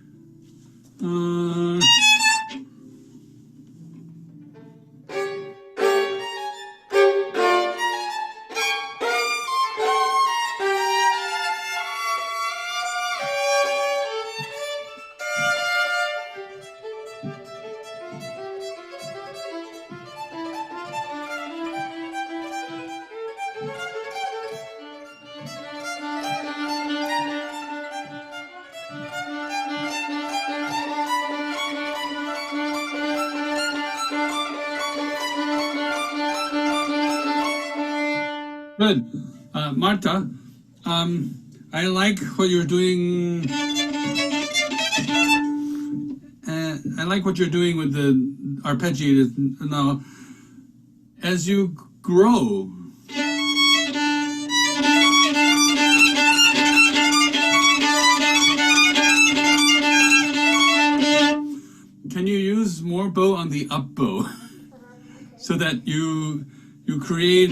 Good. Marta, I like what you're doing. I like what you're doing with the arpeggiated now. As you grow, can you use more bow on the up bow so that you create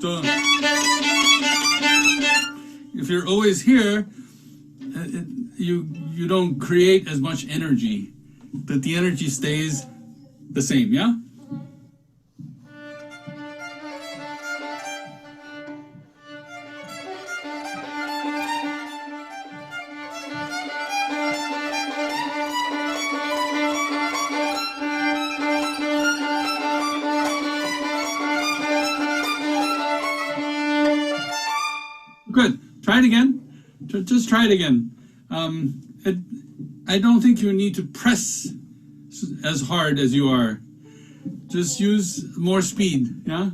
so if you're always here, you don't create as much energy, but the energy stays the same, yeah? Good. Try it again. Just try it again. I don't think you need to press as hard as you are. Just use more speed, yeah?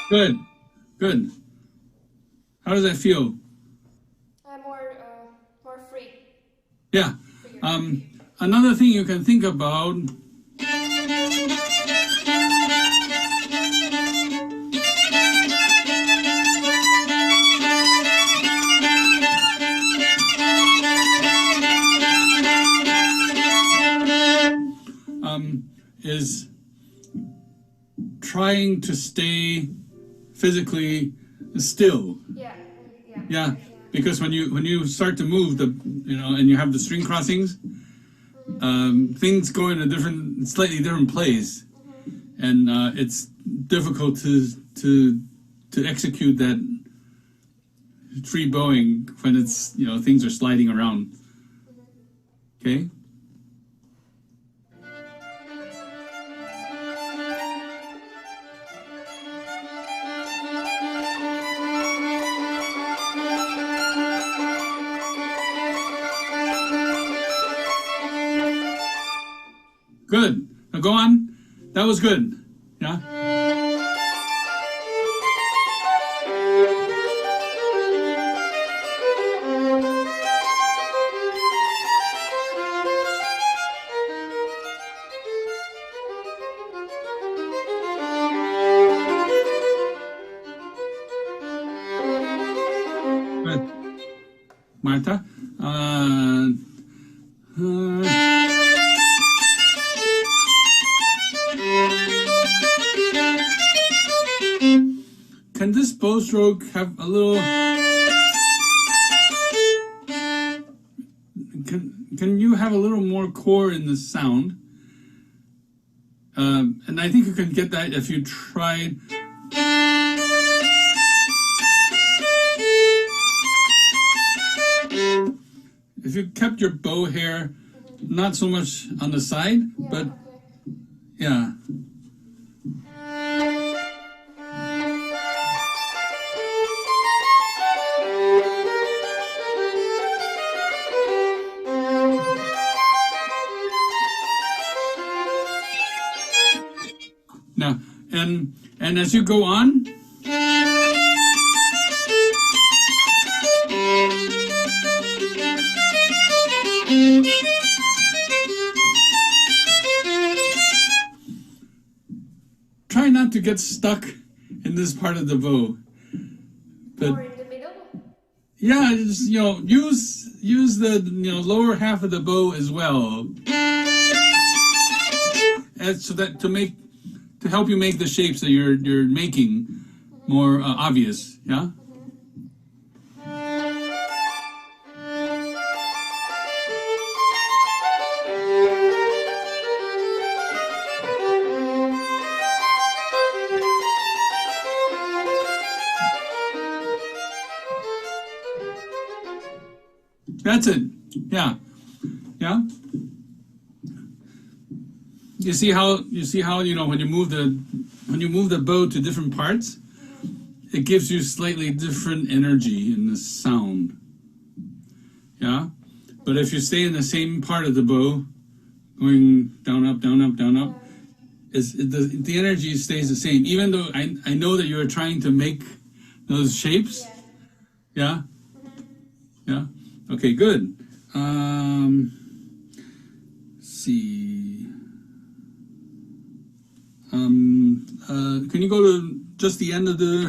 Good. Good. How does that feel? More free. Yeah. Another thing you can think about trying to stay physically still. Yeah, because when you start to move and you have the string crossings, things go in a slightly different place, and it's difficult to execute that free bowing when it's things are sliding around. Okay. Good. Now go on. That was good. Yeah. Good. Marta. Can this bow stroke have a little? Can you have a little more core in the sound? And I think you can get that if you tried. If you kept your bow hair not so much on the side, but yeah. Now, and as you go on, try not to get stuck in this part of the bow. But, or in the middle? Yeah, just, use the lower half of the bow as well, so that to help you make the shapes that you're making more obvious. Yeah. That's it. Yeah. Yeah. You see how when you move the bow to different parts, it gives you slightly different energy in the sound. Yeah. But if you stay in the same part of the bow, going down, up, down, up, down, up, the energy stays the same. Even though I know that you are trying to make those shapes. Yeah. Yeah. Okay, good. See. Can you go to just the end of the...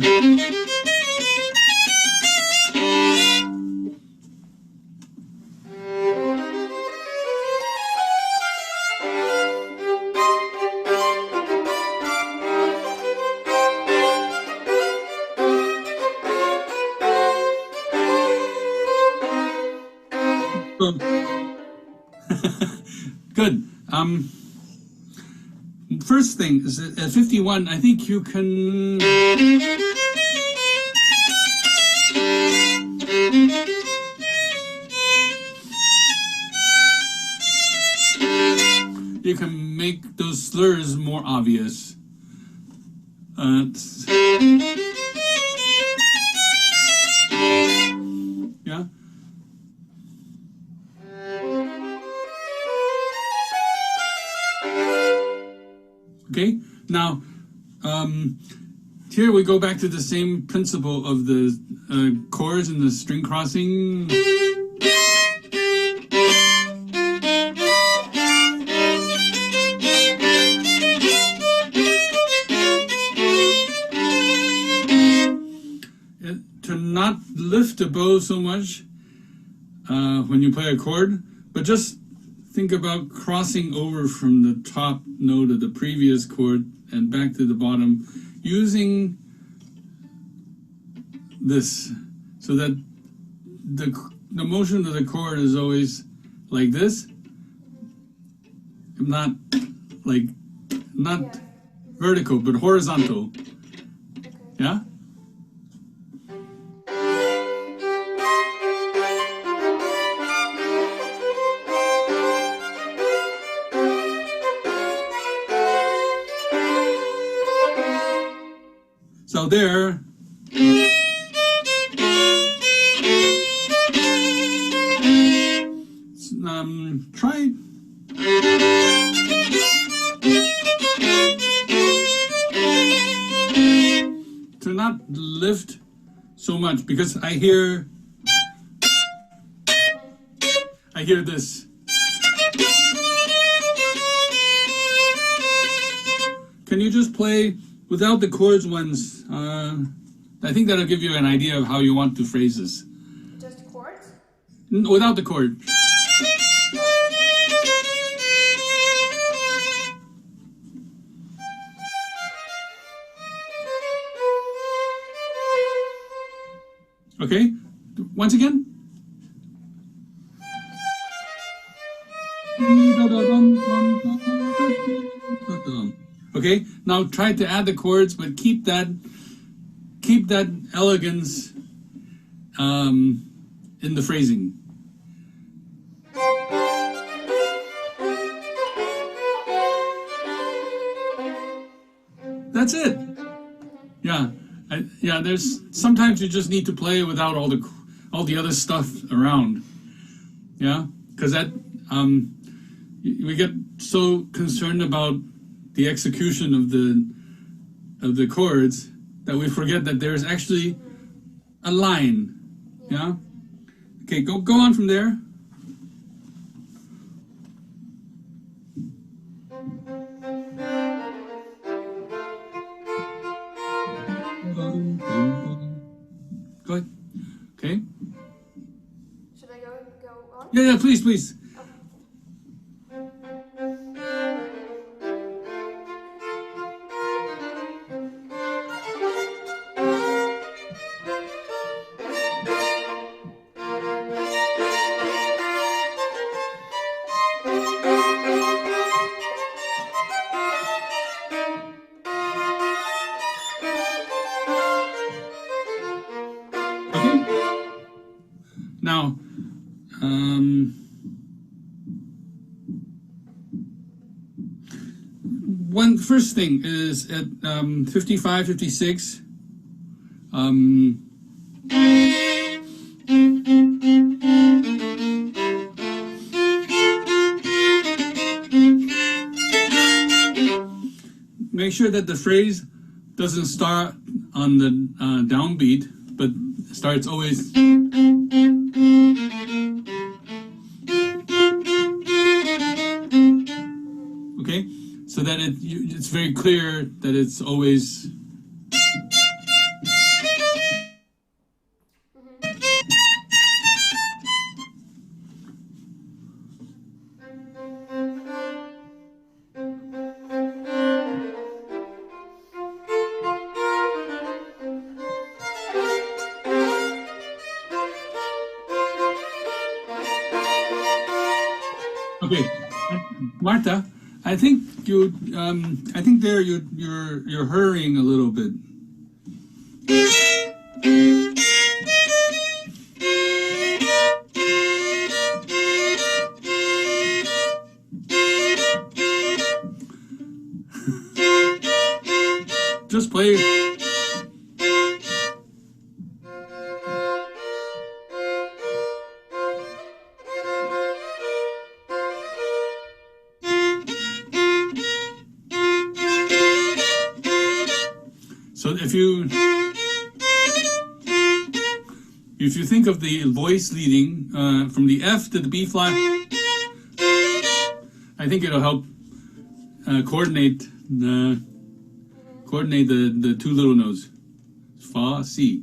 Good. First thing is at 51, I think you can... You can make those slurs more obvious. Yeah. Okay, now here we go back to the same principle of the chords and the string crossing. To not lift the bow so much when you play a chord, but just think about crossing over from the top note of the previous chord and back to the bottom using this, so that the motion of the chord is always like this, not vertical, but horizontal. Yeah? So there, try to not lift so much, because I hear this. Can you just play without the chords once? I think that'll give you an idea of how you want to phrase this. Just chords? Without the chord. Okay, once again. Okay, now try to add the chords, but keep that elegance in the phrasing. That's it. Yeah. There's sometimes you just need to play without all the other stuff around. Yeah, because that we get so concerned about the execution of the chords that we forget that there's actually a line. Yeah. Okay, go on from there. Go ahead. Okay. Should I go on? Yeah, please. Now, one first thing is at 55, 56. Make sure that the phrase doesn't start on the downbeat, but starts always. Okay, so that it's very clear that it's always. Okay, Marta, I think there you're hurrying a little bit. Just play. So if you think of the voice leading from the F to the B flat, I think it'll help coordinate the two little notes, Fa, Si.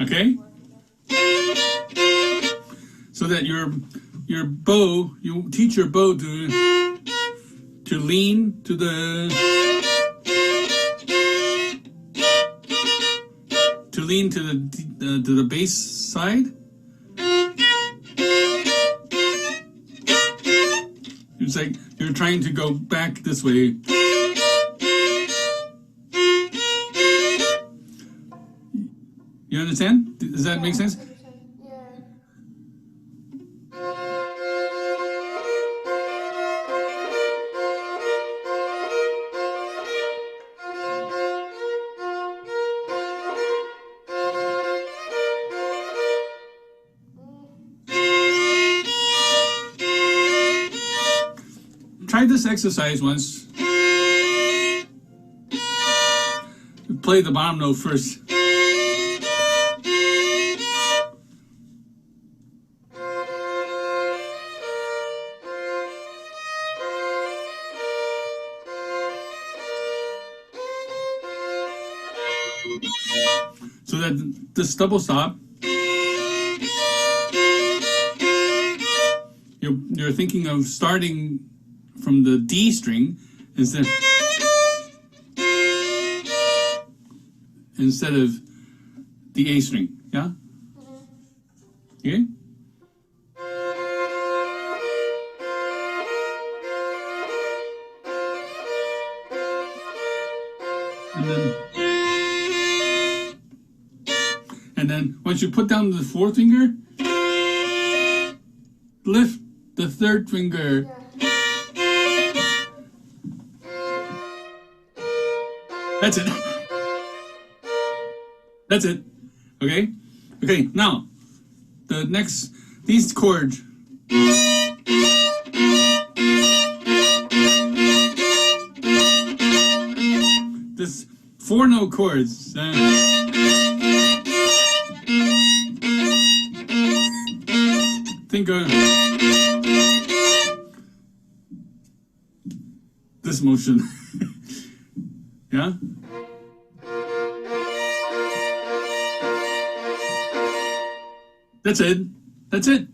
Okay? So that your bow, you teach your bow to lean to the bass side. It's like you're trying to go back this way. You understand? Does that make sense? Try this exercise once. Play the bottom note first. So that this double stop, you're thinking of starting from the D string instead of the A string, yeah? Okay? And then once you put down the fourth finger, lift the third finger. That's it. That's it. Okay? Okay, now, these chords. This 4-note chords. Think of this motion. Yeah? That's it. That's it.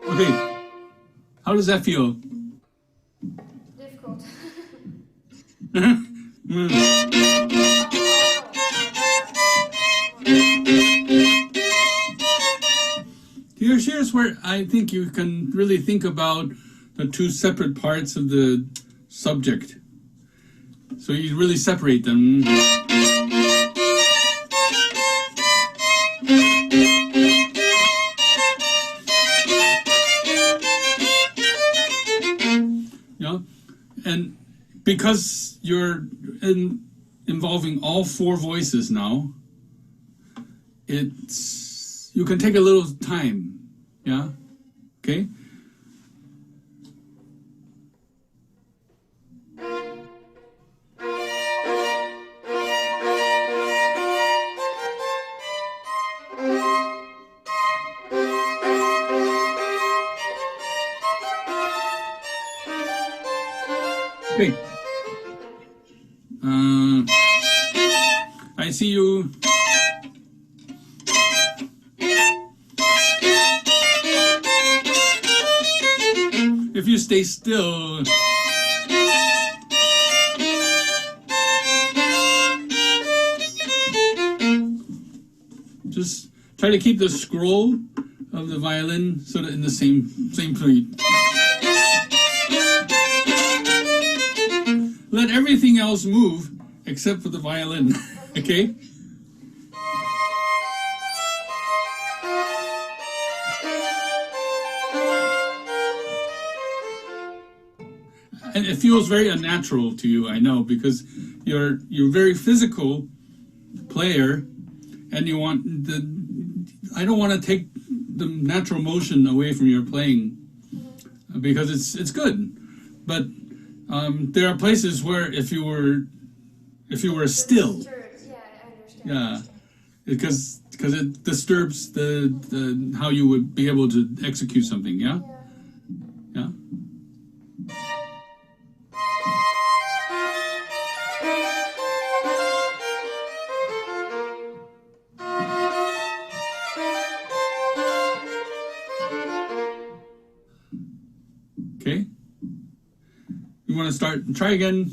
Okay. How does that feel? Difficult. Here's where I think you can really think about the two separate parts of the subject. So you really separate them. And because you're involving all 4 voices now, you can take a little time, yeah? Okay? Okay. I see you. If you stay still. Just try to keep the scroll of the violin sort of in the same point. Let everything else move except for the violin, okay? And it feels very unnatural to you, I know, because you're a very physical player, and you want I don't want to take the natural motion away from your playing, because it's good, but there are places where if you were still, Yeah, I understand. yeah, because it disturbs the how you would be able to execute something. Yeah. Yeah. Okay. You want to start? Try again.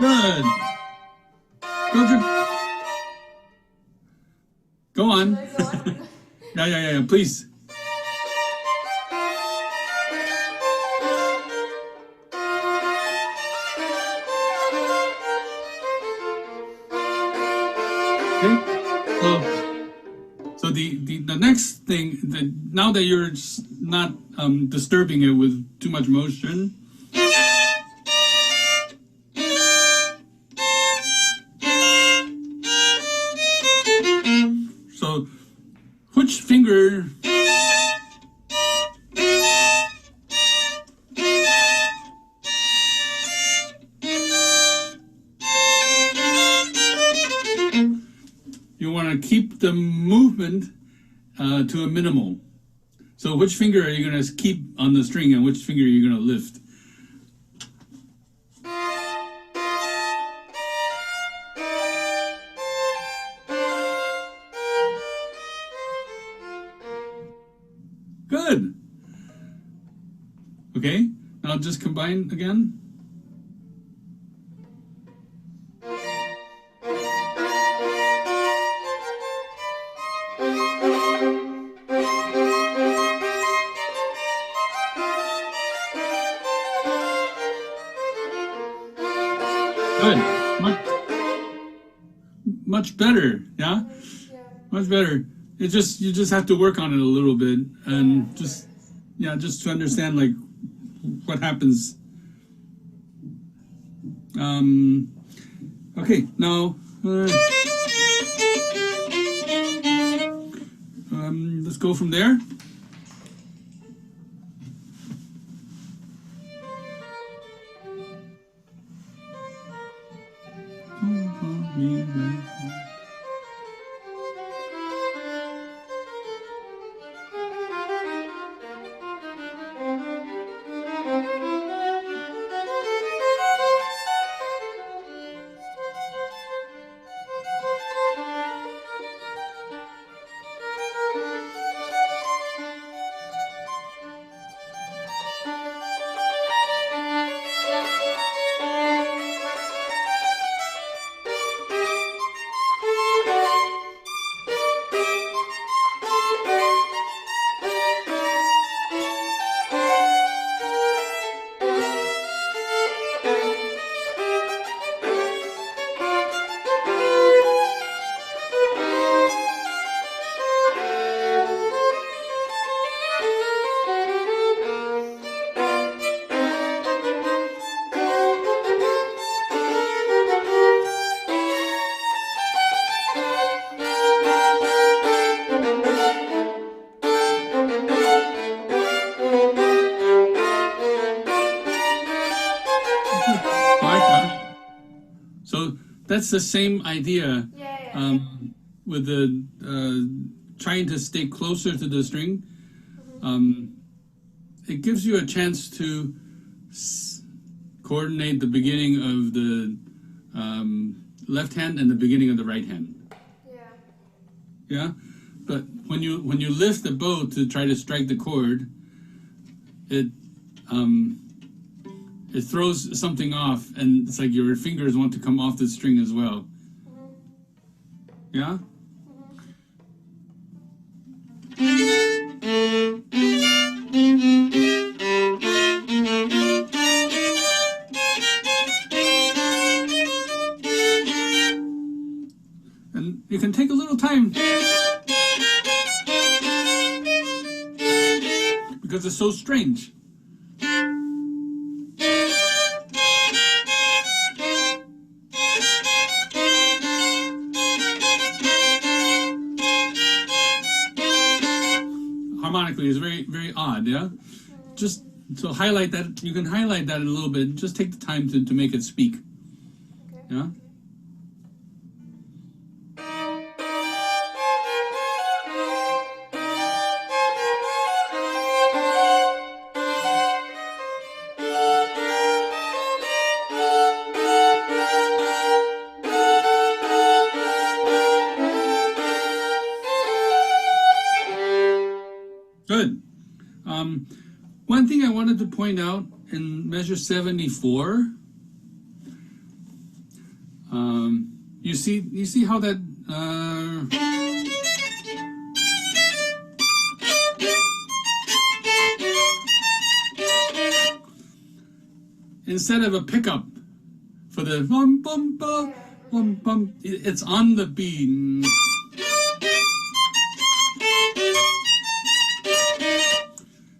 Good. Go on. Yeah. Please. So the next thing, now that you're not disturbing it with too much motion, so which finger you want to keep the movement to a minimal. So which finger are you going to keep on the string and which finger are you going to lift? Good. Okay, now just combine again. Good. Much better, yeah? Much better. You just have to work on it a little bit and just to understand like what happens. Okay, now let's go from there. That's the same idea with the trying to stay closer to the string. It gives you a chance to coordinate the beginning of the left hand and the beginning of the right hand. Yeah, but when you lift the bow to try to strike the chord, it throws something off, and it's like your fingers want to come off the string as well. Yeah? And you can take a little time because it's so strange. very odd, yeah? Just to highlight that, you can highlight that a little bit. Just take the time to make it speak. Okay. Yeah? Good. One thing I wanted to point out in measure 74, you see how that instead of a pickup for the bum bum bum bum bum, it's on the beat.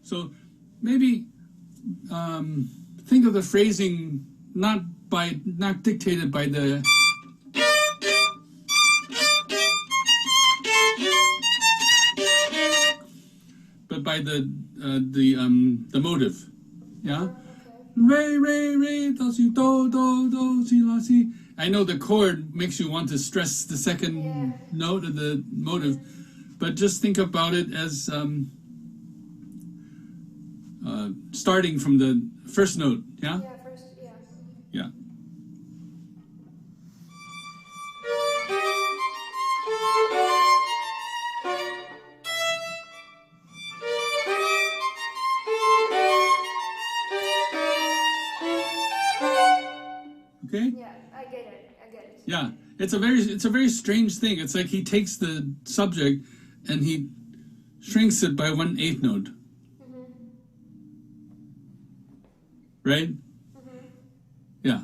So maybe think of the phrasing not dictated by the but by the motive, yeah. Re re re do si do do do si la si. I know the chord makes you want to stress the second note of the motive, but just think about it as starting from the first note, yeah? Yeah, first, yeah. Yeah. Okay? Yeah, I get it. Yeah. It's a very strange thing. It's like he takes the subject and he shrinks it by 1/8 note. Right? Yeah.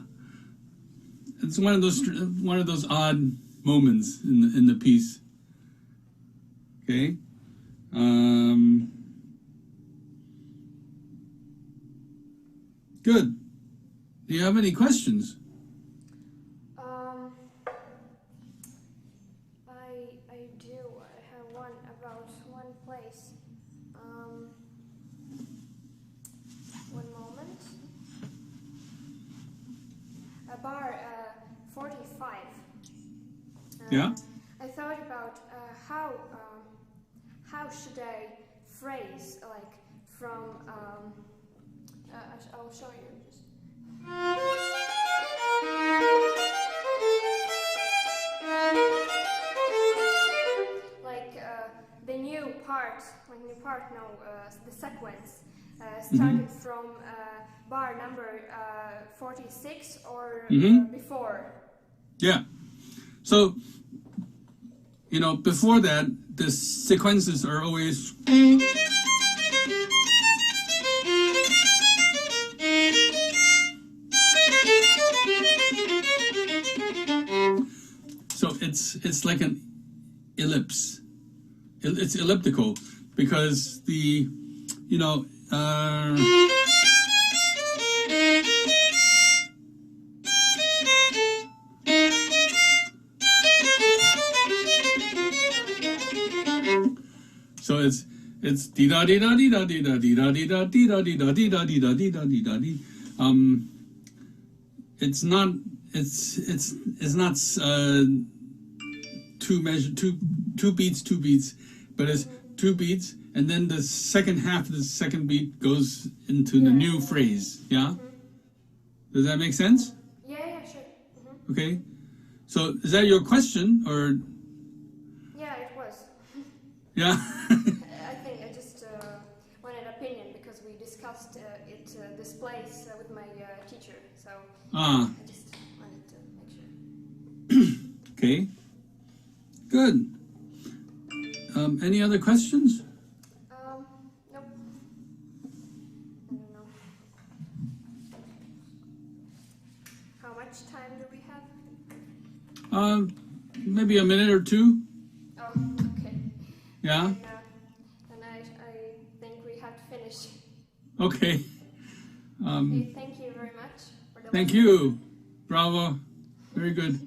It's one of those odd moments in the piece. Okay? Good. Do you have any questions? I do. I have one about one place. One moment. Bar 45. Yeah. I thought about how should I phrase like from I'll show you just. Like the new part now, the sequence started from bar number 46 or before. Yeah. So, before that, the sequences are always. So it's like an ellipse. It's elliptical because the, so it's dee da dee da dee da dee da dee da dee da dee da dee da dee da dee da dee da dee da dee. It's not two beats, but it's two beats, and then the second half of the second beat goes into the new phrase. Yeah. Does that make sense? Yeah, sure. Okay. So is that your question or? Yeah, it was. Yeah. I think I just wanted opinion because we discussed this place with my teacher. So I just wanted to make sure. Okay. Good. Any other questions? Nope. I don't know. How much time do we have? Maybe a minute or two. Oh, okay. Yeah. And I think we have to finish. Okay. Okay, thank you very much for the Thank lesson. you. Bravo. Very good.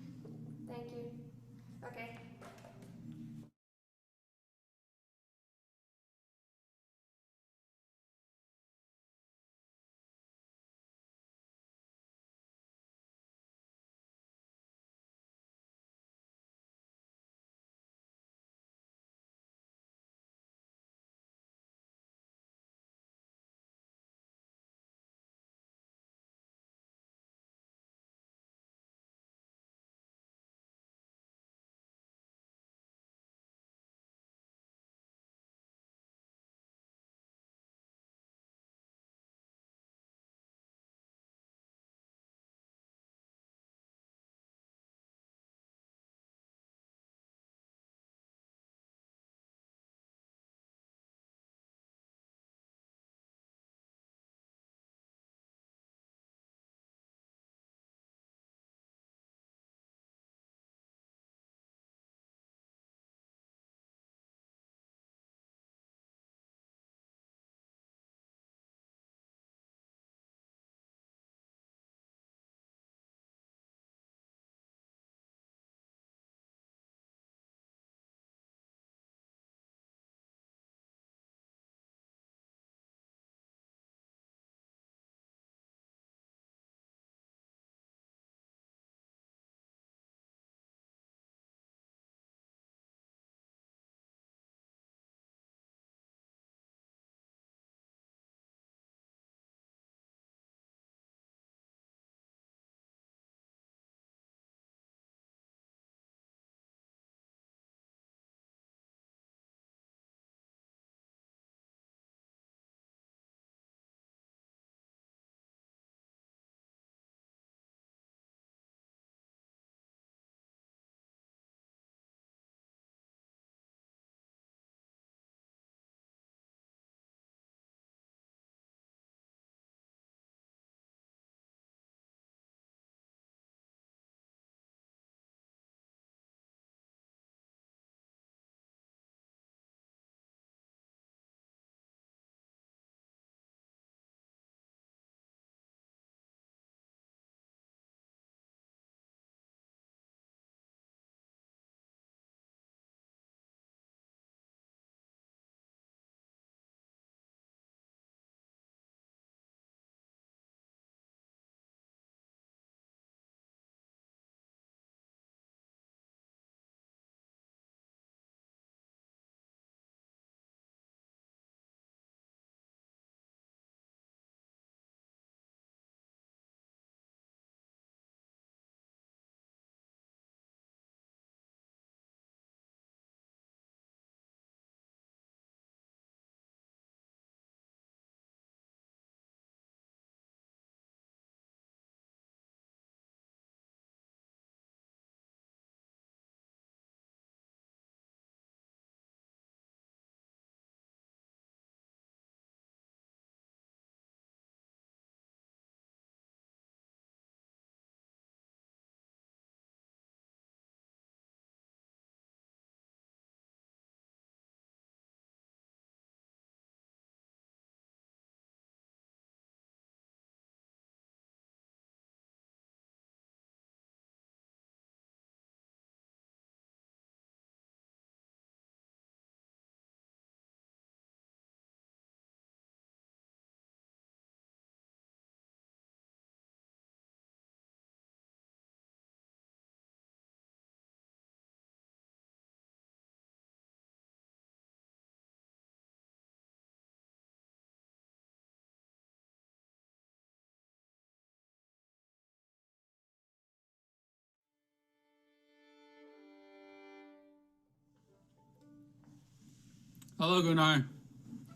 Hello, Gunnar.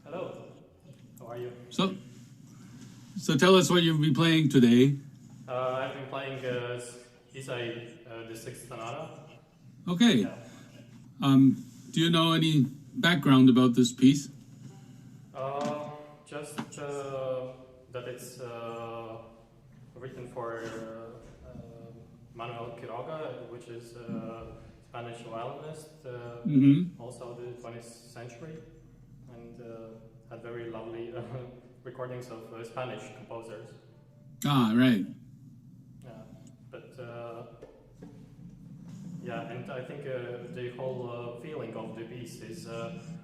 Hello. How are you? So tell us what you'll be playing today. I've been playing Ysaÿe, the sixth sonata. Okay. Yeah. Do you know any background about this piece? Just that it's written for Manuel Quiroga, which is a Spanish violinist, also the 20th century, and had very lovely recordings of Spanish composers. Ah, right. Yeah, and I think the whole feeling of the piece is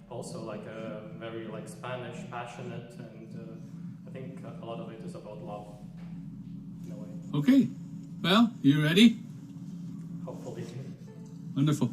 also like a very like Spanish, passionate, and I think a lot of it is about love, in a way. Okay. Well, you ready? Hopefully. Wonderful.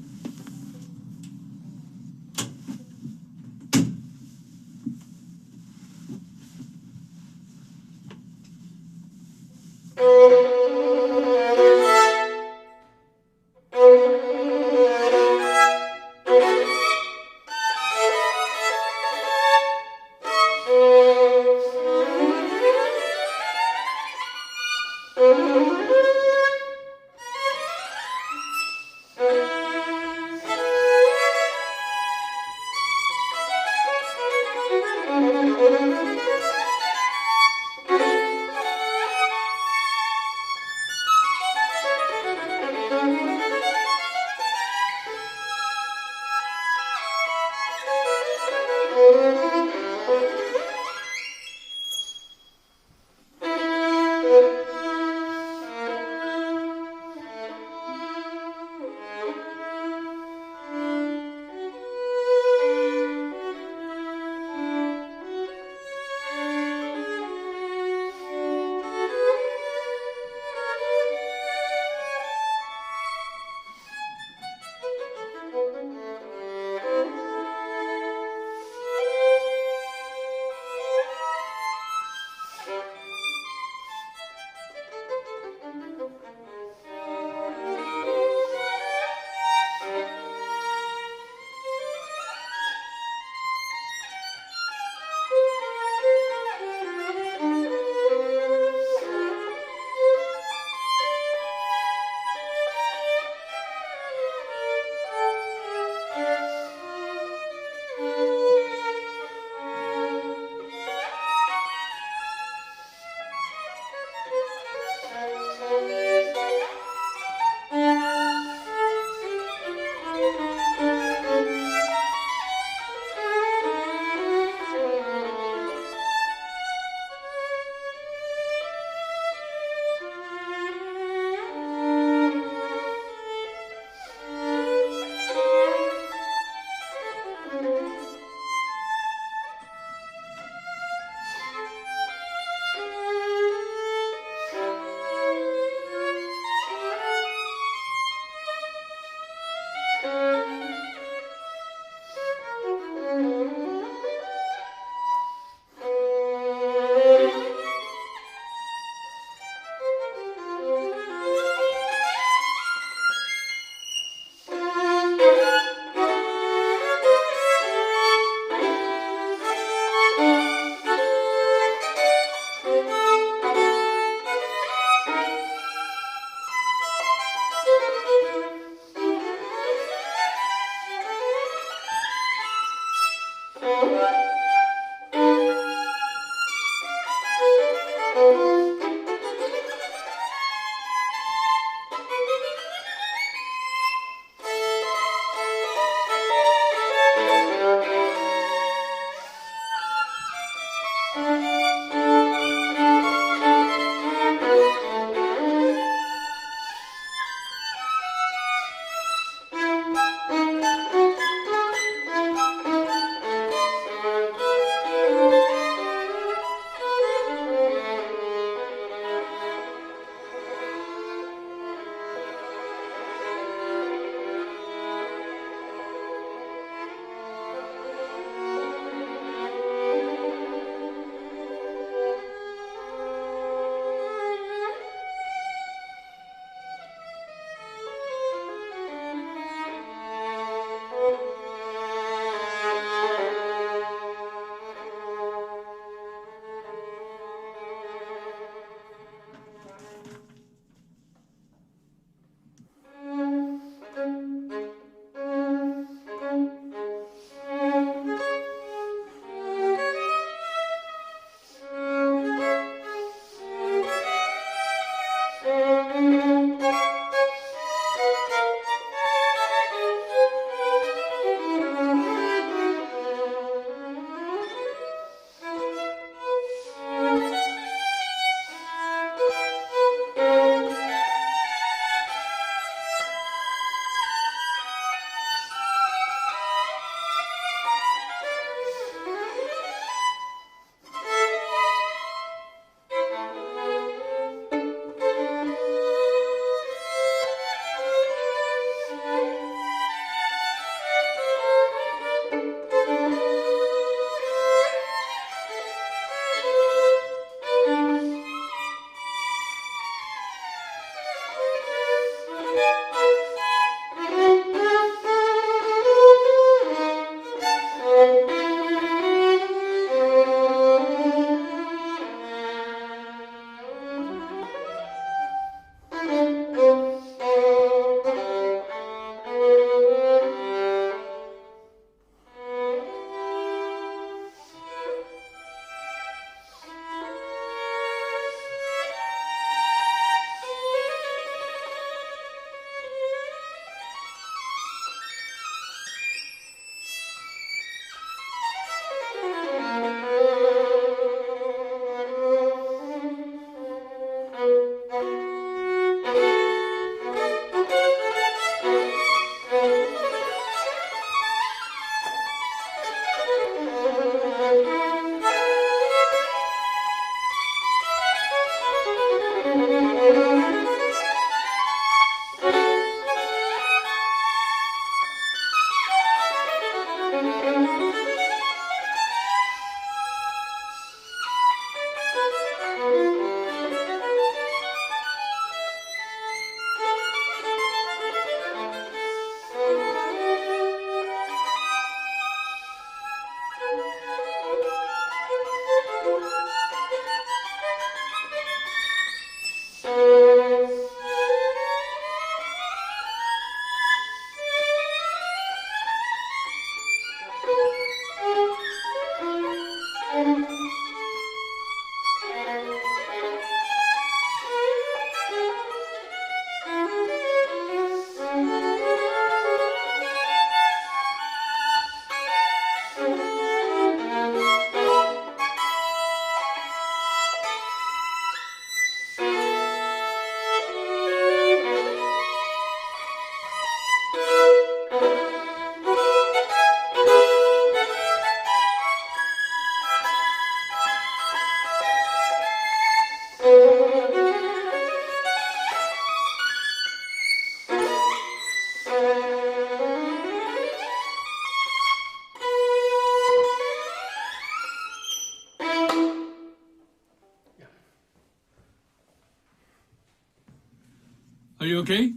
Are you okay?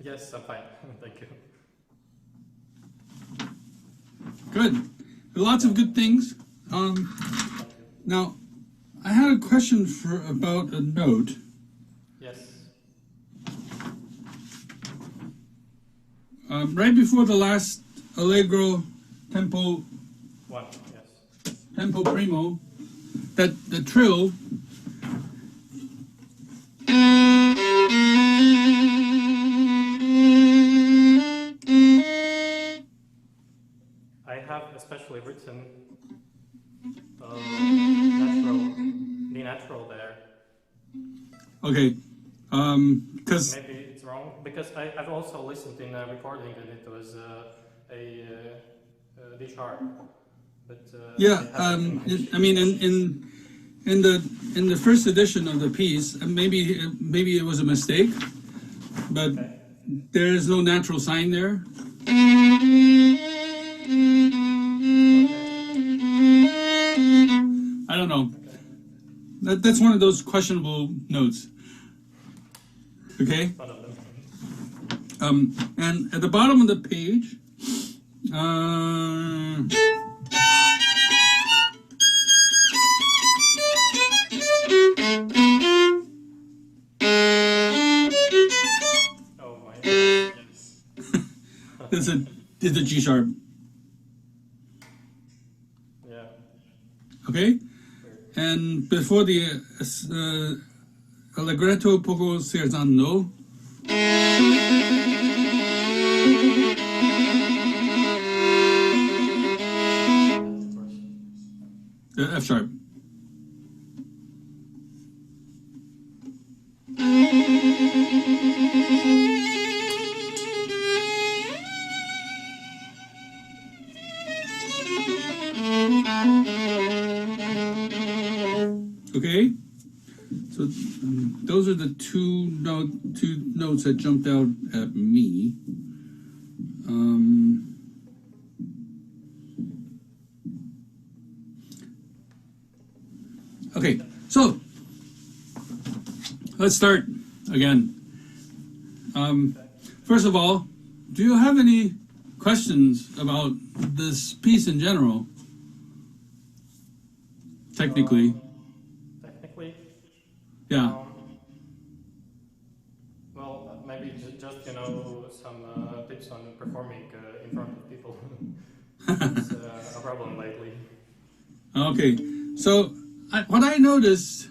Yes, I'm fine. Thank you. Good. Lots of good things. Now, I had a question about a note. Yes. Right before the last Allegro tempo, One, yes. tempo primo, that the trill. I have especially written the natural there. Okay, because Maybe it's wrong, because I've also listened in a recording and it was a D sharp. But yeah, I mean in the first edition of the piece, maybe it was a mistake, but okay. there is no natural sign there. I don't know. That's one of those questionable notes. Okay. One of them. And at the bottom of the page, Oh my goodness. it's a G sharp. Yeah. Okay. And before the allegretto poco scherzando, the F sharp. Okay, so those are the two notes that jumped out at me. Okay, so let's start again. First of all, do you have any questions about this piece in general? Technically. Technically? Yeah. Well, maybe just some tips on performing in front of people. It's a problem lately. Okay, so what I noticed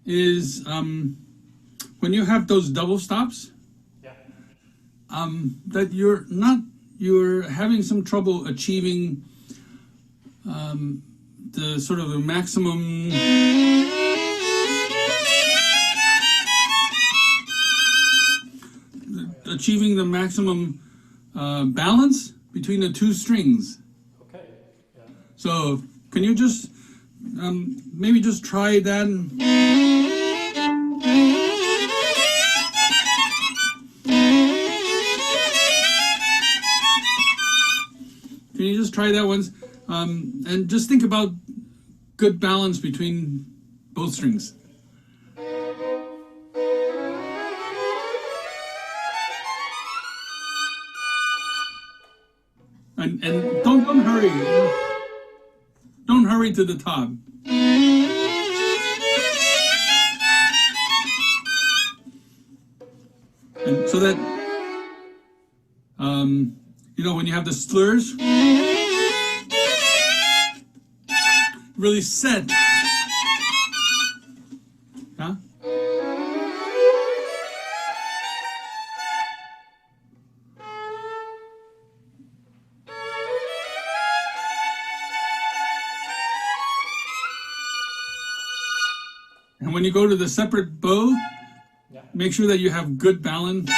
is when you have those double stops, Yeah. that you're having some trouble achieving the sort of the maximum balance between the two strings. Okay. Yeah. So can you just maybe just try that? Can you just try that once? And just think about good balance between both strings. And don't hurry. Don't hurry to the top. And so that, you know, when you have the slurs, really set. Huh? And when you go to the separate bow, make sure that you have good balance.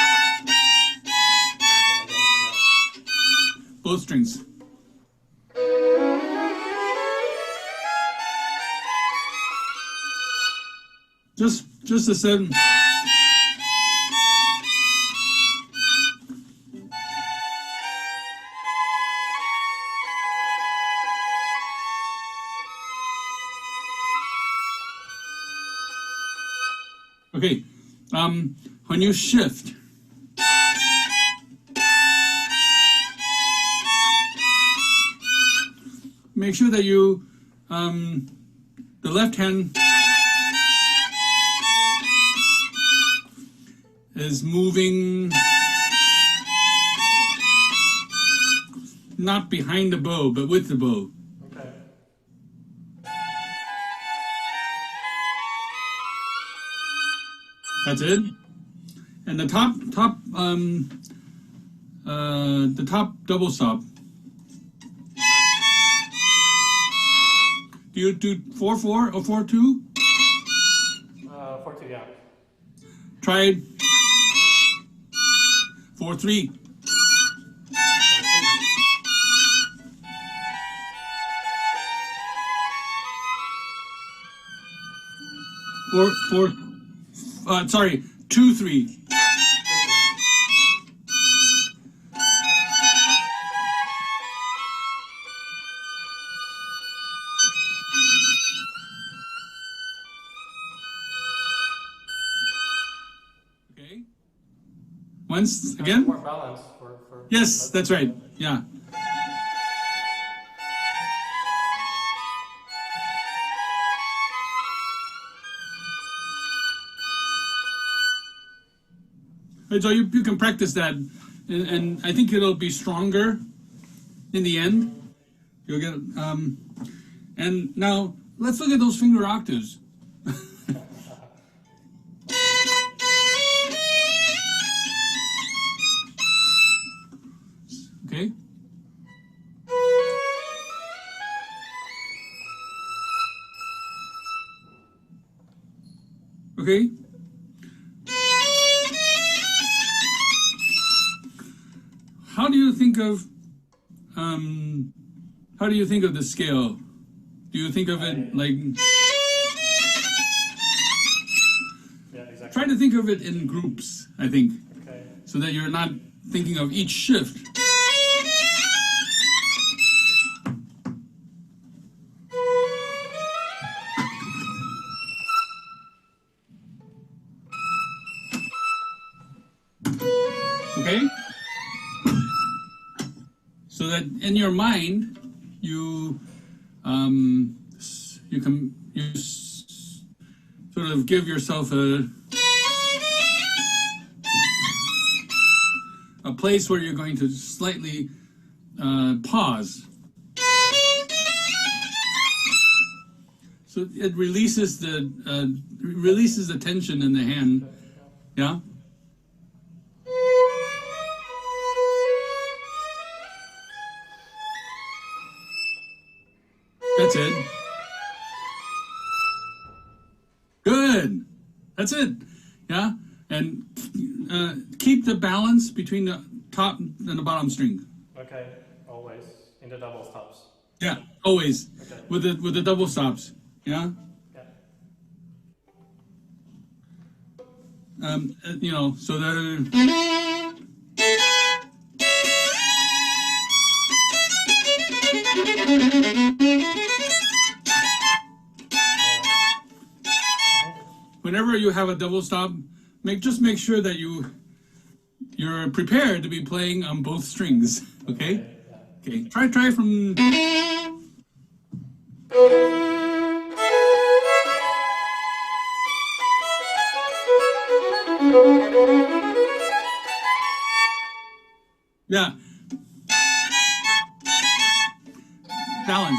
Both strings. Just a second. Okay, when you shift, make sure that you, the left hand is moving not behind the bow, but with the bow. Okay. That's it. And the top double stop. Do you do 4/4 or 4/2? 4/2, yeah. Try it. 4/3. Sorry, 2/3. Okay. Once again. More balance for Yes, that's right. Yeah. Right, so you can practice that, and I think it'll be stronger in the end. You'll get and now let's look at those finger octaves. Okay. Okay. How do you think of the scale? Do you think of it like? Yeah, exactly. Try to think of it in groups, I think, Okay. so that you're not thinking of each shift. Okay? So that in your mind, you sort of give yourself a place where you're going to slightly pause. So it releases the tension in the hand. Yeah. That's it. Good. That's it. Yeah. And keep the balance between the top and the bottom string. Okay. Always in the double stops. Yeah. Always. Okay. With the double stops. Yeah. Yeah. You know, so that. Whenever you have a double stop, just make sure that you're prepared to be playing on both strings. Okay? Okay. Try from. Yeah. Balance.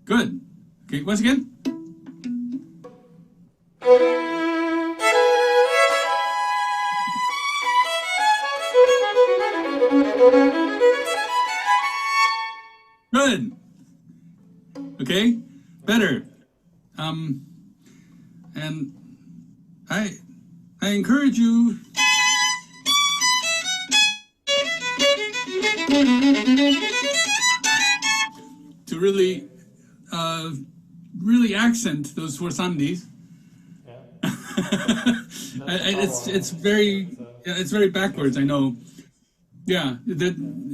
Good. Okay, once again. Good. Okay, better. And I encourage you to really accent those forzandis. Yeah. It's very backwards. I know. Yeah,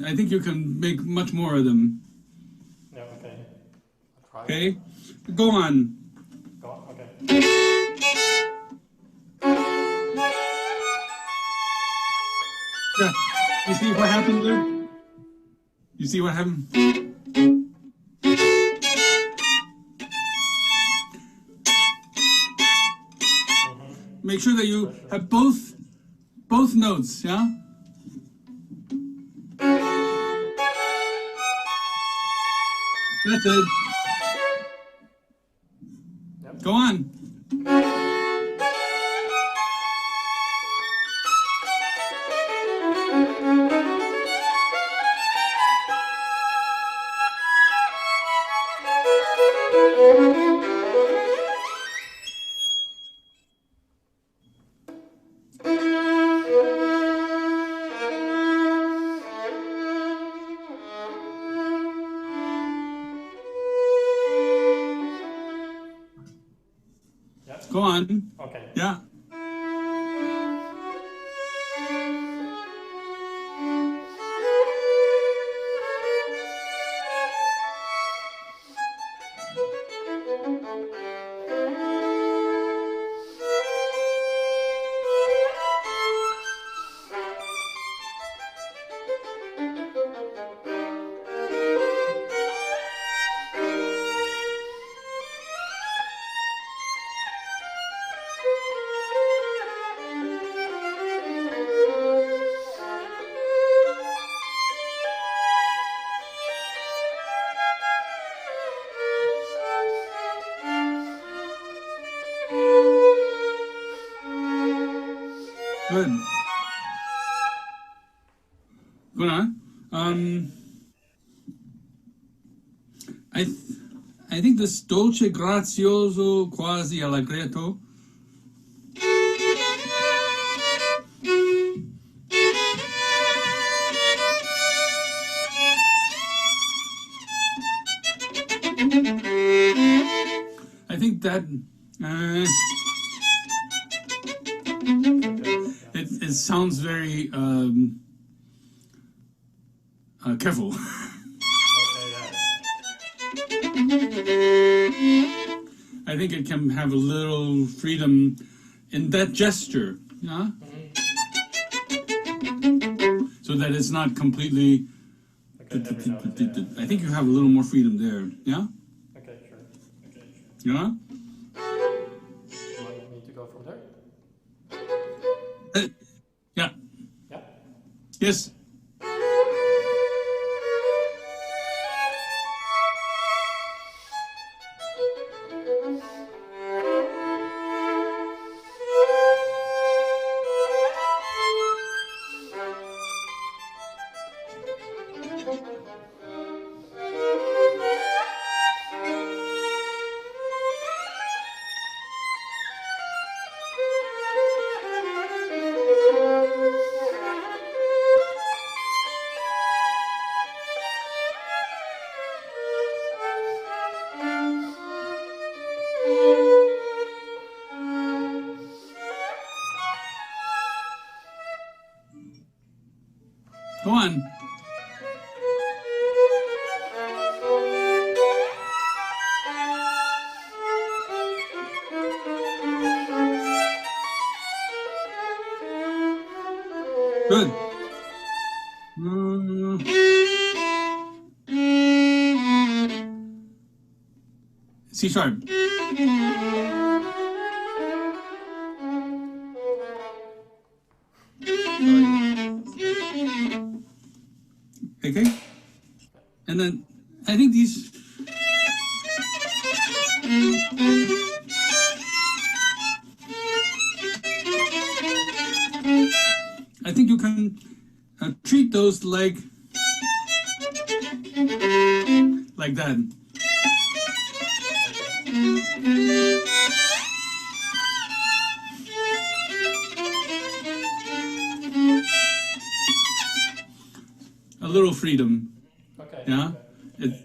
I think you can make much more of them. Yeah. Okay. I'll try. Okay, go on. Go on. Okay. Yeah, you see what happened there? You see what happened? Make sure that you have both notes, yeah? That's it. Yep. Go on. Go on. Okay. Yeah. Good. Good on. I think this dolce grazioso quasi allegretto. I think that it sounds very careful. I think it can have a little freedom in that gesture, yeah? So that it's not completely. I think you have a little more freedom there, yeah? Okay, sure. Yeah? Do I need to go from there? Yeah. Yeah. Yes. Go on. Good. C sharp. Okay? And then I think these... I think you can treat those like that. A little freedom. Okay. Yeah? Okay.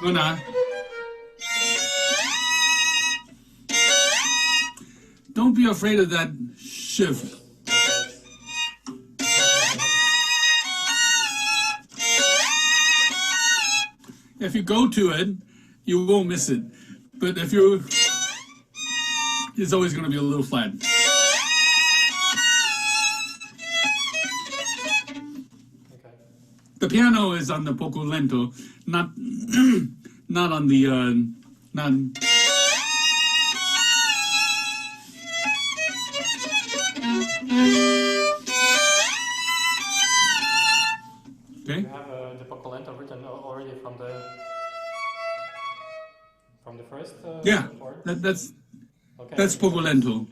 Gonna. Don't be afraid of that shift. If you go to it, you won't miss it. But if you... It's always going to be a little flat. Okay. The piano is on the poco lento, not not on the not. Okay. You have the poco lento written already from the first. Yeah, chord? that's Okay. that's poco lento.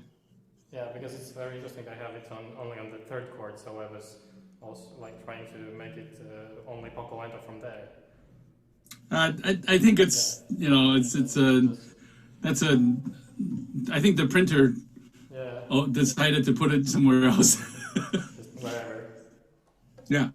Yeah, because it's very interesting. I have it only on the third chord, so I was also like trying to make it only poco lento from there. I think it's it's a that's a I think the printer decided to put it somewhere else. Just wherever. Yeah.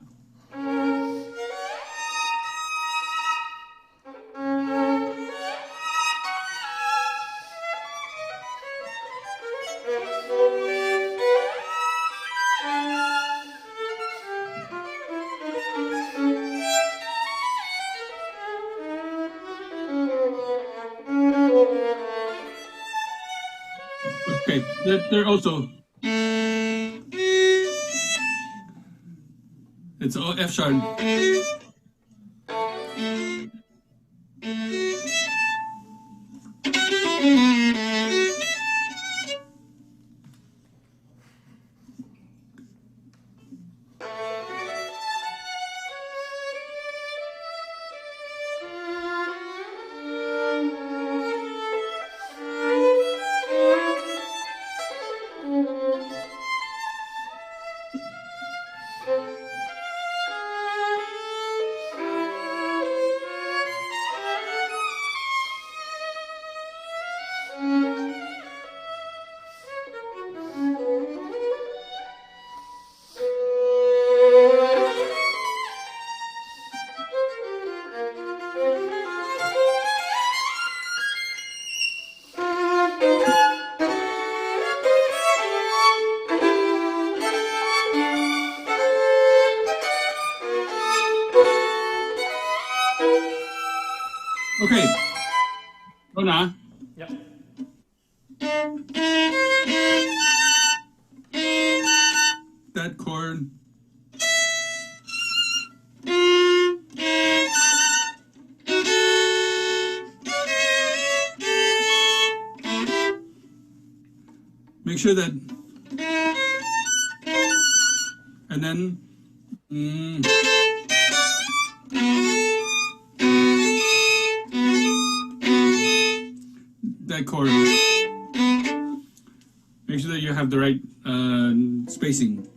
Okay, they're also... It's all F sharp. Okay. Rona. Yeah. That chord. Make sure that, and then, that chord. Make sure that you have the right spacing.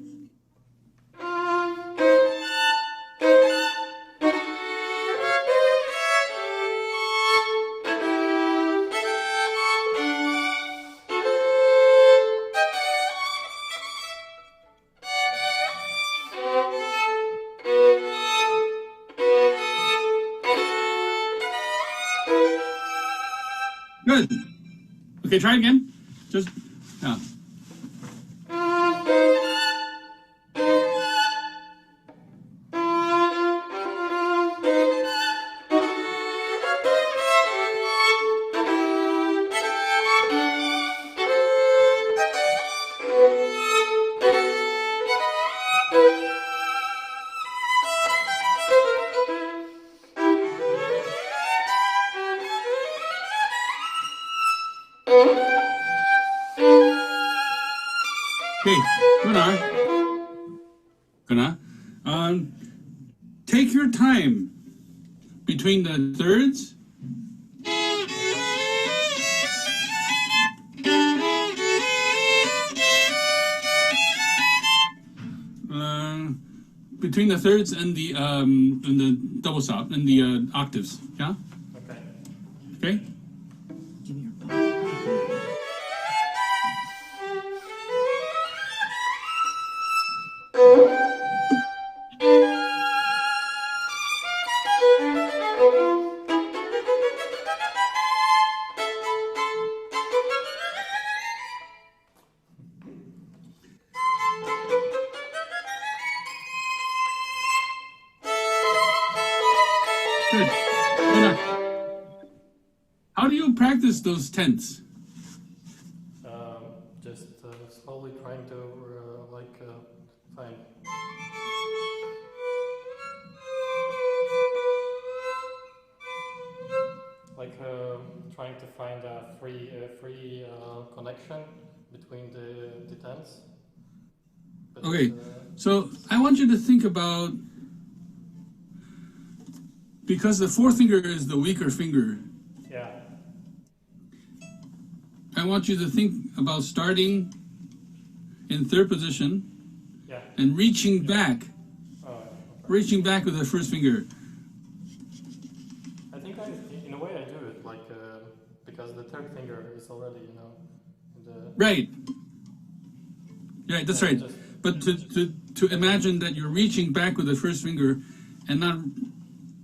Good. Okay, try again. Just, yeah. Okay, Gunnar. Take your time between the thirds. Between the thirds and the double stop and the octaves. Yeah. Okay. Okay. Good. How do you practice those tenths? Just slowly trying to find. Trying to find a free connection between the tenths. But, Okay, so I want you to think about, because the fourth finger is the weaker finger, yeah. I want you to think about starting in third position, Yeah. and reaching back with the first finger. I think in a way I do it because the third finger is already, Right. Yeah, that's right. But to imagine that you're reaching back with the first finger and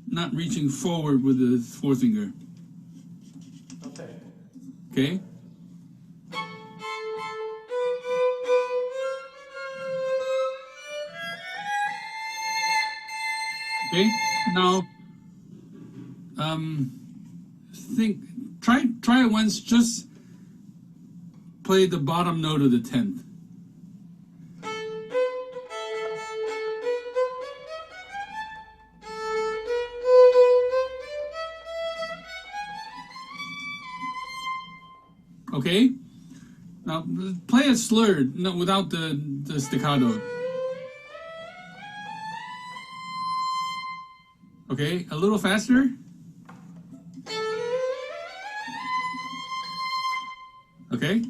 not reaching forward with the fourth finger. Okay. Okay? Okay? Now try it once, just play the bottom note of the tenth. Okay? Now play it slurred, no, without the staccato. Okay, a little faster. Okay,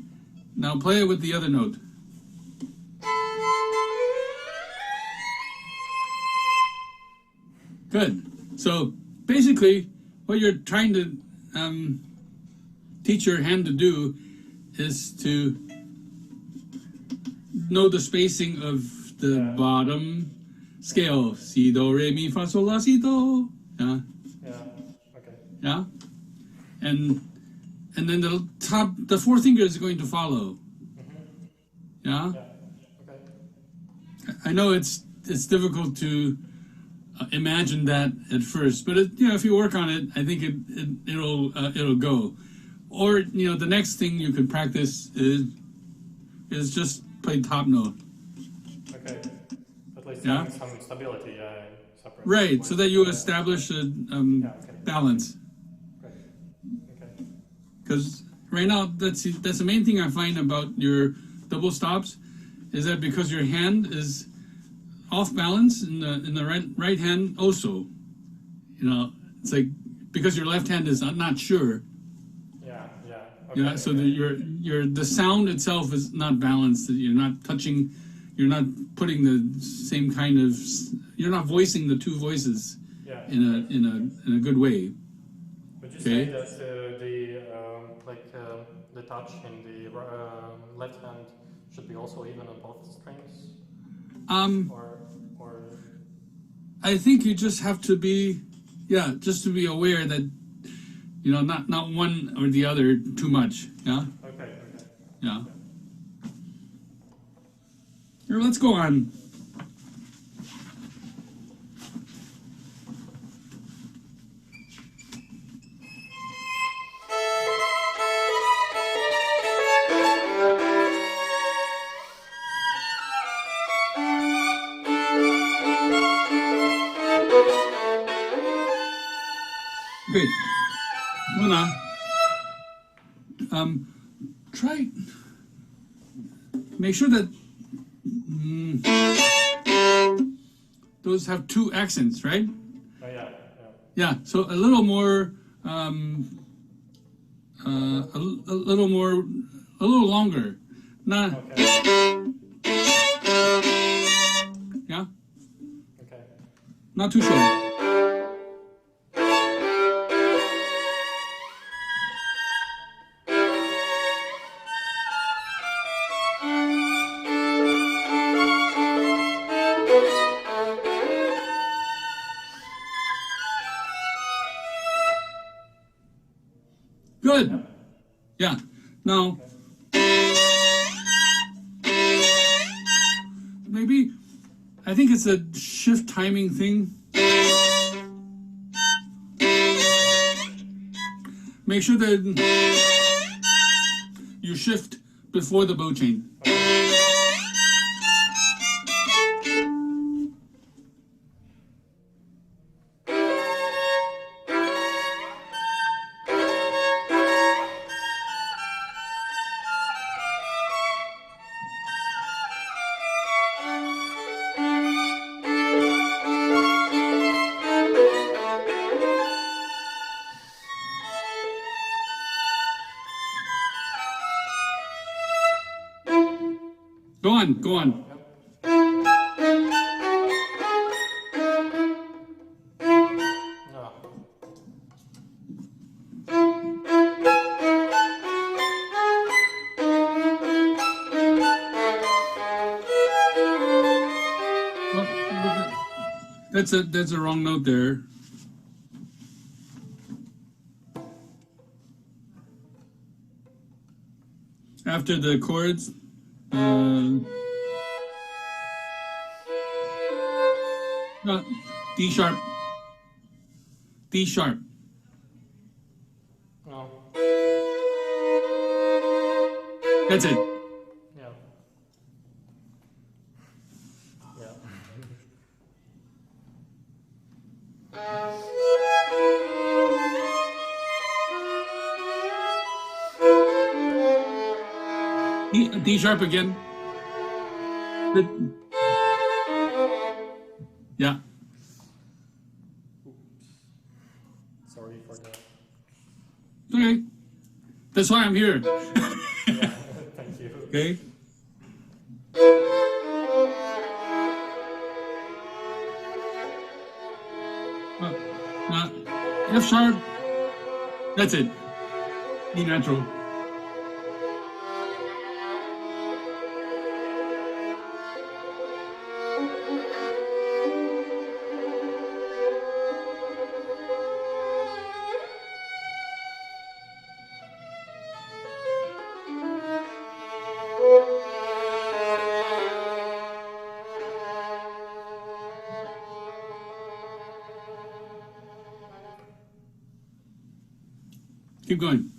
now play it with the other note. Good. So basically, what you're trying to teach your hand to do is to know the spacing of the bottom scale. Si, do, re, mi, fa, sol, la, si, do. Yeah. Yeah. Okay. Yeah. And then the fourth finger is going to follow. Yeah. Yeah. Okay. I know it's difficult to imagine that at first, but if you work on it, I think it'll go. Or the next thing you could practice is just play top note. Okay. At least Yeah. having some stability. Separate. Right, so that you establish a balance. Great. Okay. Because right now, that's the main thing I find about your double stops, is that because your hand is off balance in the right hand also, it's like because your left hand is not sure. Yeah. Okay. So the sound itself is not balanced. You're not touching. You're not putting the same kind of. You're not voicing the two voices. Yeah. In a good way. Would you say that the touch in the left hand should be also even on both strings? Or I think you just have to be, just to be aware that, not one or the other too much. Yeah. Okay. Yeah. Here, let's go on. Great. Luna, try. Make sure that those have two accents, right? Oh, yeah. Yeah. So a little more, a little longer. Not. Okay. Yeah. Okay. Not too short. Good. Yeah. Now, maybe, I think it's a shift timing thing. Make sure that you shift before the bow chain. Go on. That's a wrong note there. After the chords, no, D sharp. D sharp. Oh. That's it. Yeah. Yeah. D sharp again. Yeah. Sorry for that. Okay. That's why I'm here. Yeah, thank you. Okay. F sharp. That's it. E natural. Keep going.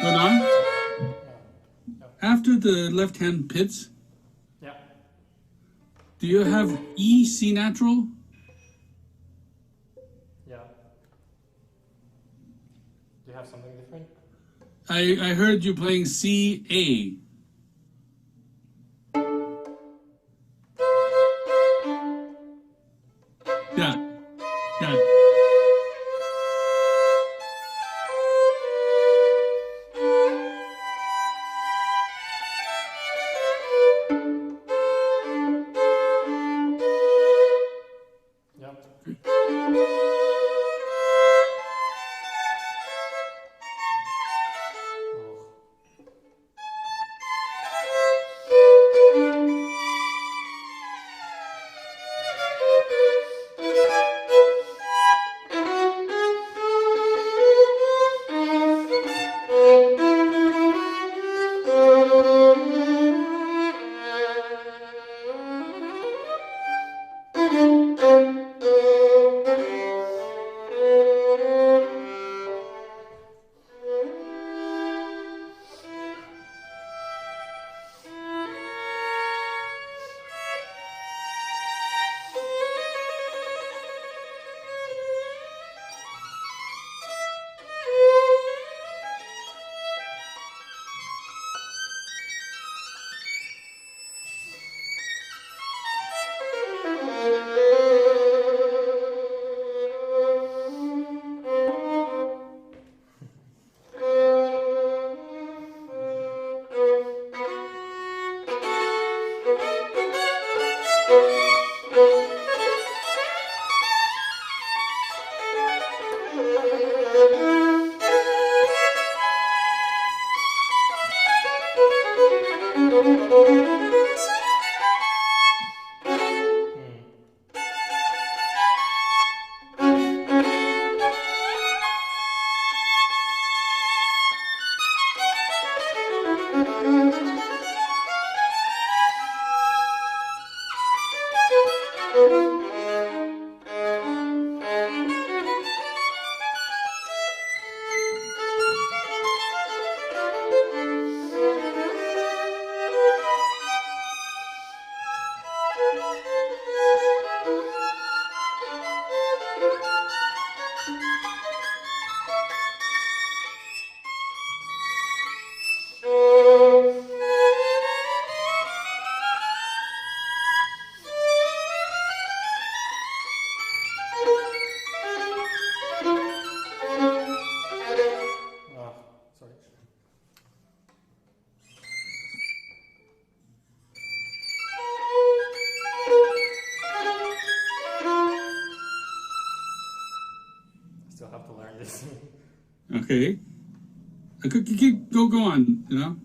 Going on? After the left hand pits, Yeah. do you have E, C natural? Yeah. Do you have something different? I heard you playing C, A. Yeah. Yeah. Okay. I could keep go on, you know.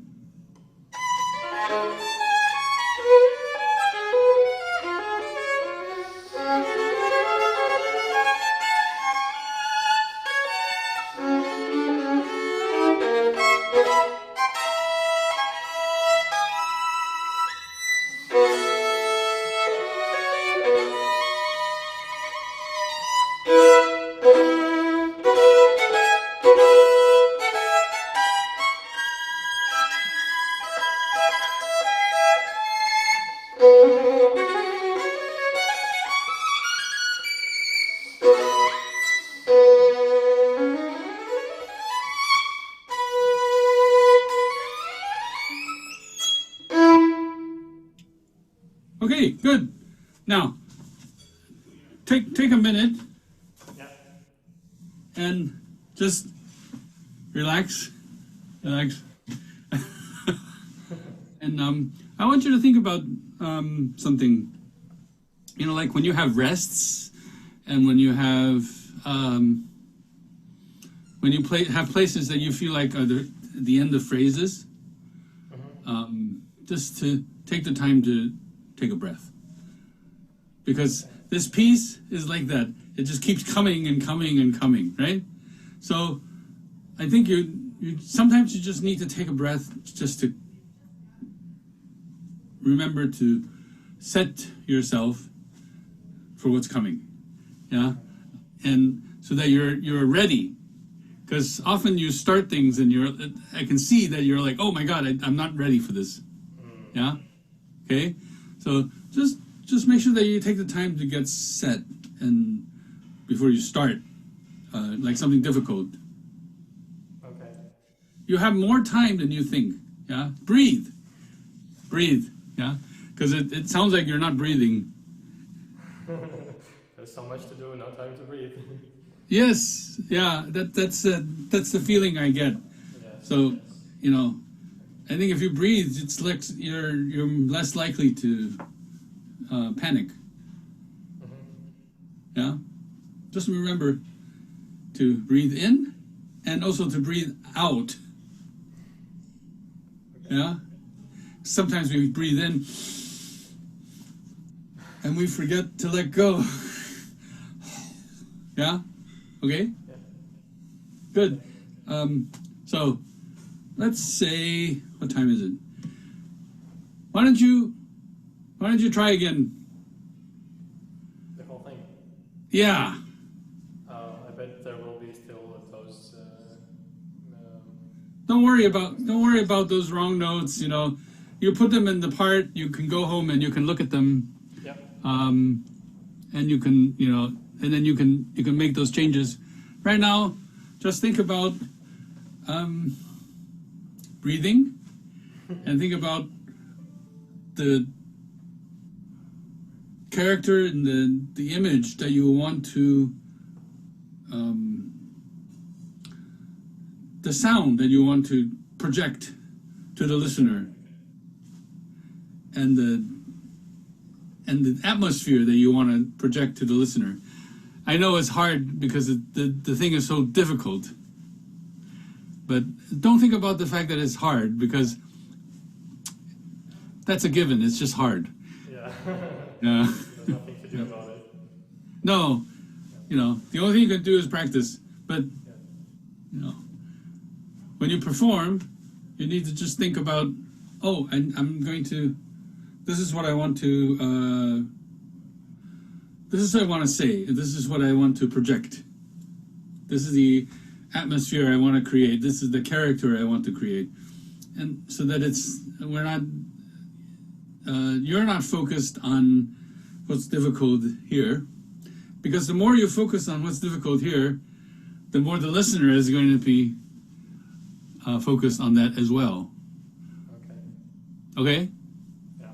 Okay, good. Now, take a minute and just relax. And I want you to think about something. You know, like when you have rests and when you have have places that you feel like are the end of phrases. Just to take the time to take a breath, because this piece is like that. It just keeps coming and coming and coming, right? So I think you sometimes you just need to take a breath just to remember to set yourself for what's coming, and so that you're ready. Because often you start things and I can see that you're like, oh my God, I'm not ready for this. Yeah. Okay. So just make sure that you take the time to get set and before you start, like something difficult. Okay. You have more time than you think. Yeah. Breathe. Yeah. Because it sounds like you're not breathing. There's so much to do, no time to breathe. Yes. Yeah. That's the feeling I get. Yes, So, you know, I think if you breathe, it's like you're less likely to panic. Yeah, just remember to breathe in and also to breathe out. Yeah, sometimes we breathe in and we forget to let go. Yeah, okay, good. So let's say, what time is it? Why don't you try again? The whole thing? Yeah. I bet there will be still those... Don't worry about those wrong notes, you know. You put them in the part, you can go home and you can look at them. Yeah. And you can, you know, and then you can make those changes. Right now, just think about breathing, and think about the character and the image that you want to, the sound that you want to project to the listener, and the atmosphere that you want to project to the listener. I know it's hard because the thing is so difficult. But don't think about the fact that it's hard, because that's a given. It's just hard. Yeah. Yeah. There's nothing to do about it. No. You know, the only thing you can do is practice. But, you know, when you perform, you need to just think about, oh, I'm going to, this is what I want to, this is what I want to say. This is what I want to project. This is the atmosphere I want to create. This is the character I want to create. And so that you're not focused on what's difficult here. Because the more you focus on what's difficult here, the more the listener is going to be focused on that as well. Okay. Okay? Yeah.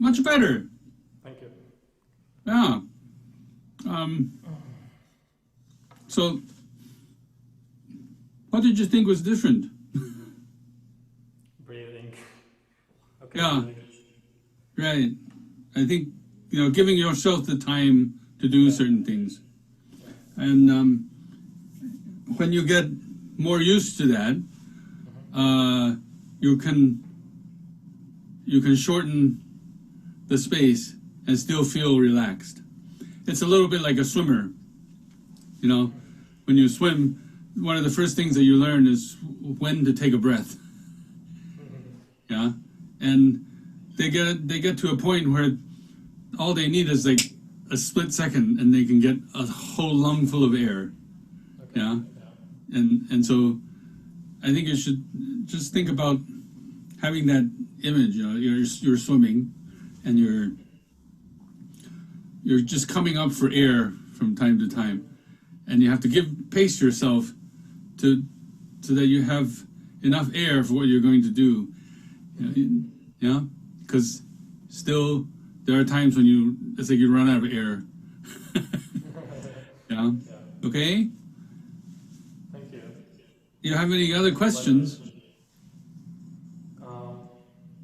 much better. Thank you. Yeah. So, what did you think was different? Breathing. Okay. Yeah. Right. I think, giving yourself the time to do certain things. And when you get more used to that, you can shorten the space and still feel relaxed. It's a little bit like a swimmer. When you swim, one of the first things that you learn is when to take a breath. Yeah, and they get to a point where all they need is like a split second, and they can get a whole lung full of air. Okay. Yeah, and so I think you should just think about having that image. You're swimming, and you're just coming up for air from time to time, and you have to pace yourself so that you have enough air for what you're going to do. Yeah, because still there are times when it's like you run out of air. Yeah. Okay. Thank you. You have any other questions? I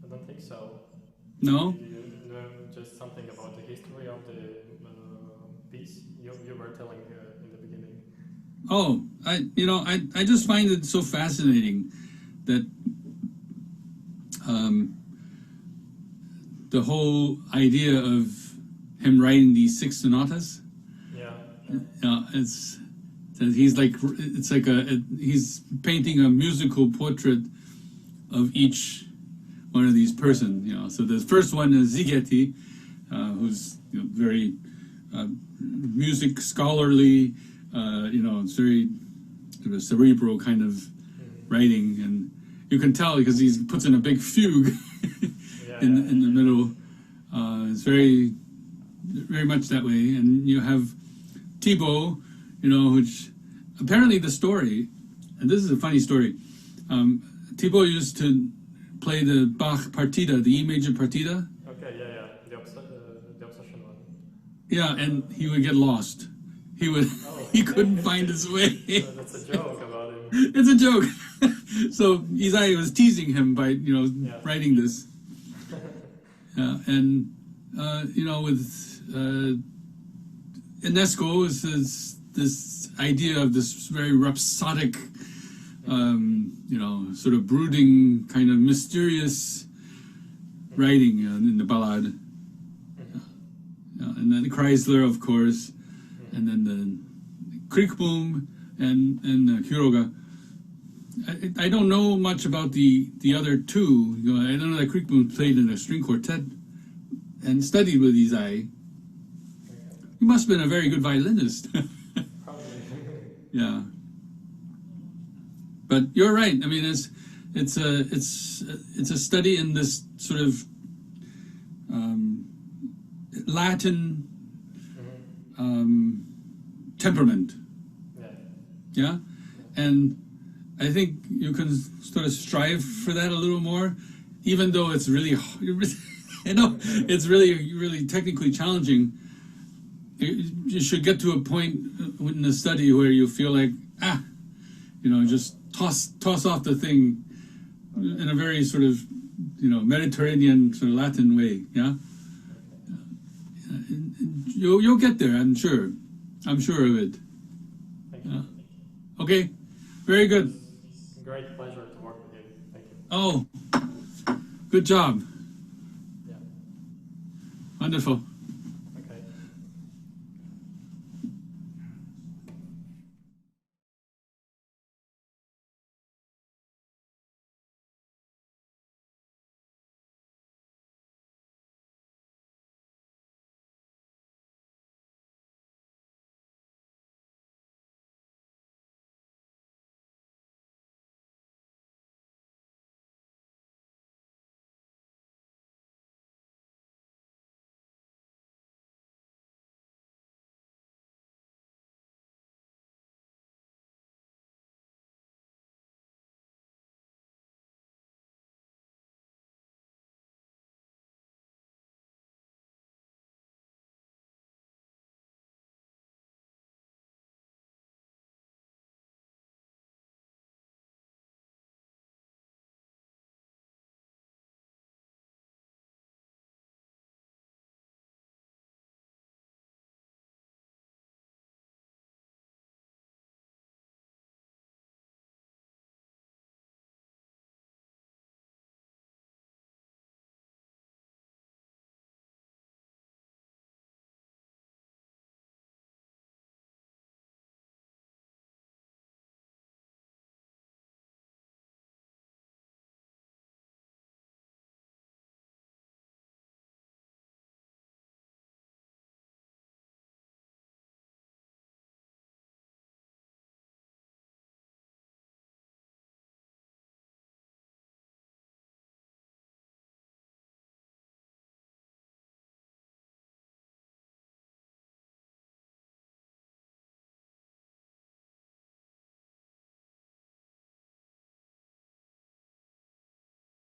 don't think so. No? You know just something about the history of the piece you were telling in the beginning. Oh, I just find it so fascinating that the whole idea of him writing these 6 sonatas. Yeah. He's like he's painting a musical portrait of each one of these persons. So the first one is Ligeti, who's very music scholarly. It's very sort of cerebral kind of writing, and you can tell because he puts in a big fugue in the middle. It's very, very much that way. And you have Thibaut, which apparently the story, and this is a funny story. Thibaut used to play the Bach partita, the E major partita. Okay, the obsession one. Yeah, and he would get lost. He couldn't find his way. So that's a joke about him. It's a joke. So Ysaÿe was teasing him by writing this. And with UNESCO is this idea of this very rhapsodic, sort of brooding, kind of mysterious writing in the ballad. And then Chrysler, of course, and then the Kriegboom and Kuroga. I don't know much about the other two. I don't know that Kriegboom played in a string quartet and studied with Ysaÿe. He must have been a very good violinist. Probably. Yeah. But you're right. I mean, it's a study in this sort of Latin temperament. Yeah. And I think you can sort of strive for that a little more, even though it's really, it's really, really technically challenging. You should get to a point in the study where you feel like, just toss off the thing in a very sort of, Mediterranean sort of Latin way. Yeah. You'll get there, I'm sure. I'm sure of it. Thank you. Okay. Very good. It's a great pleasure to work with you. Thank you. Oh, good job. Yeah. Wonderful.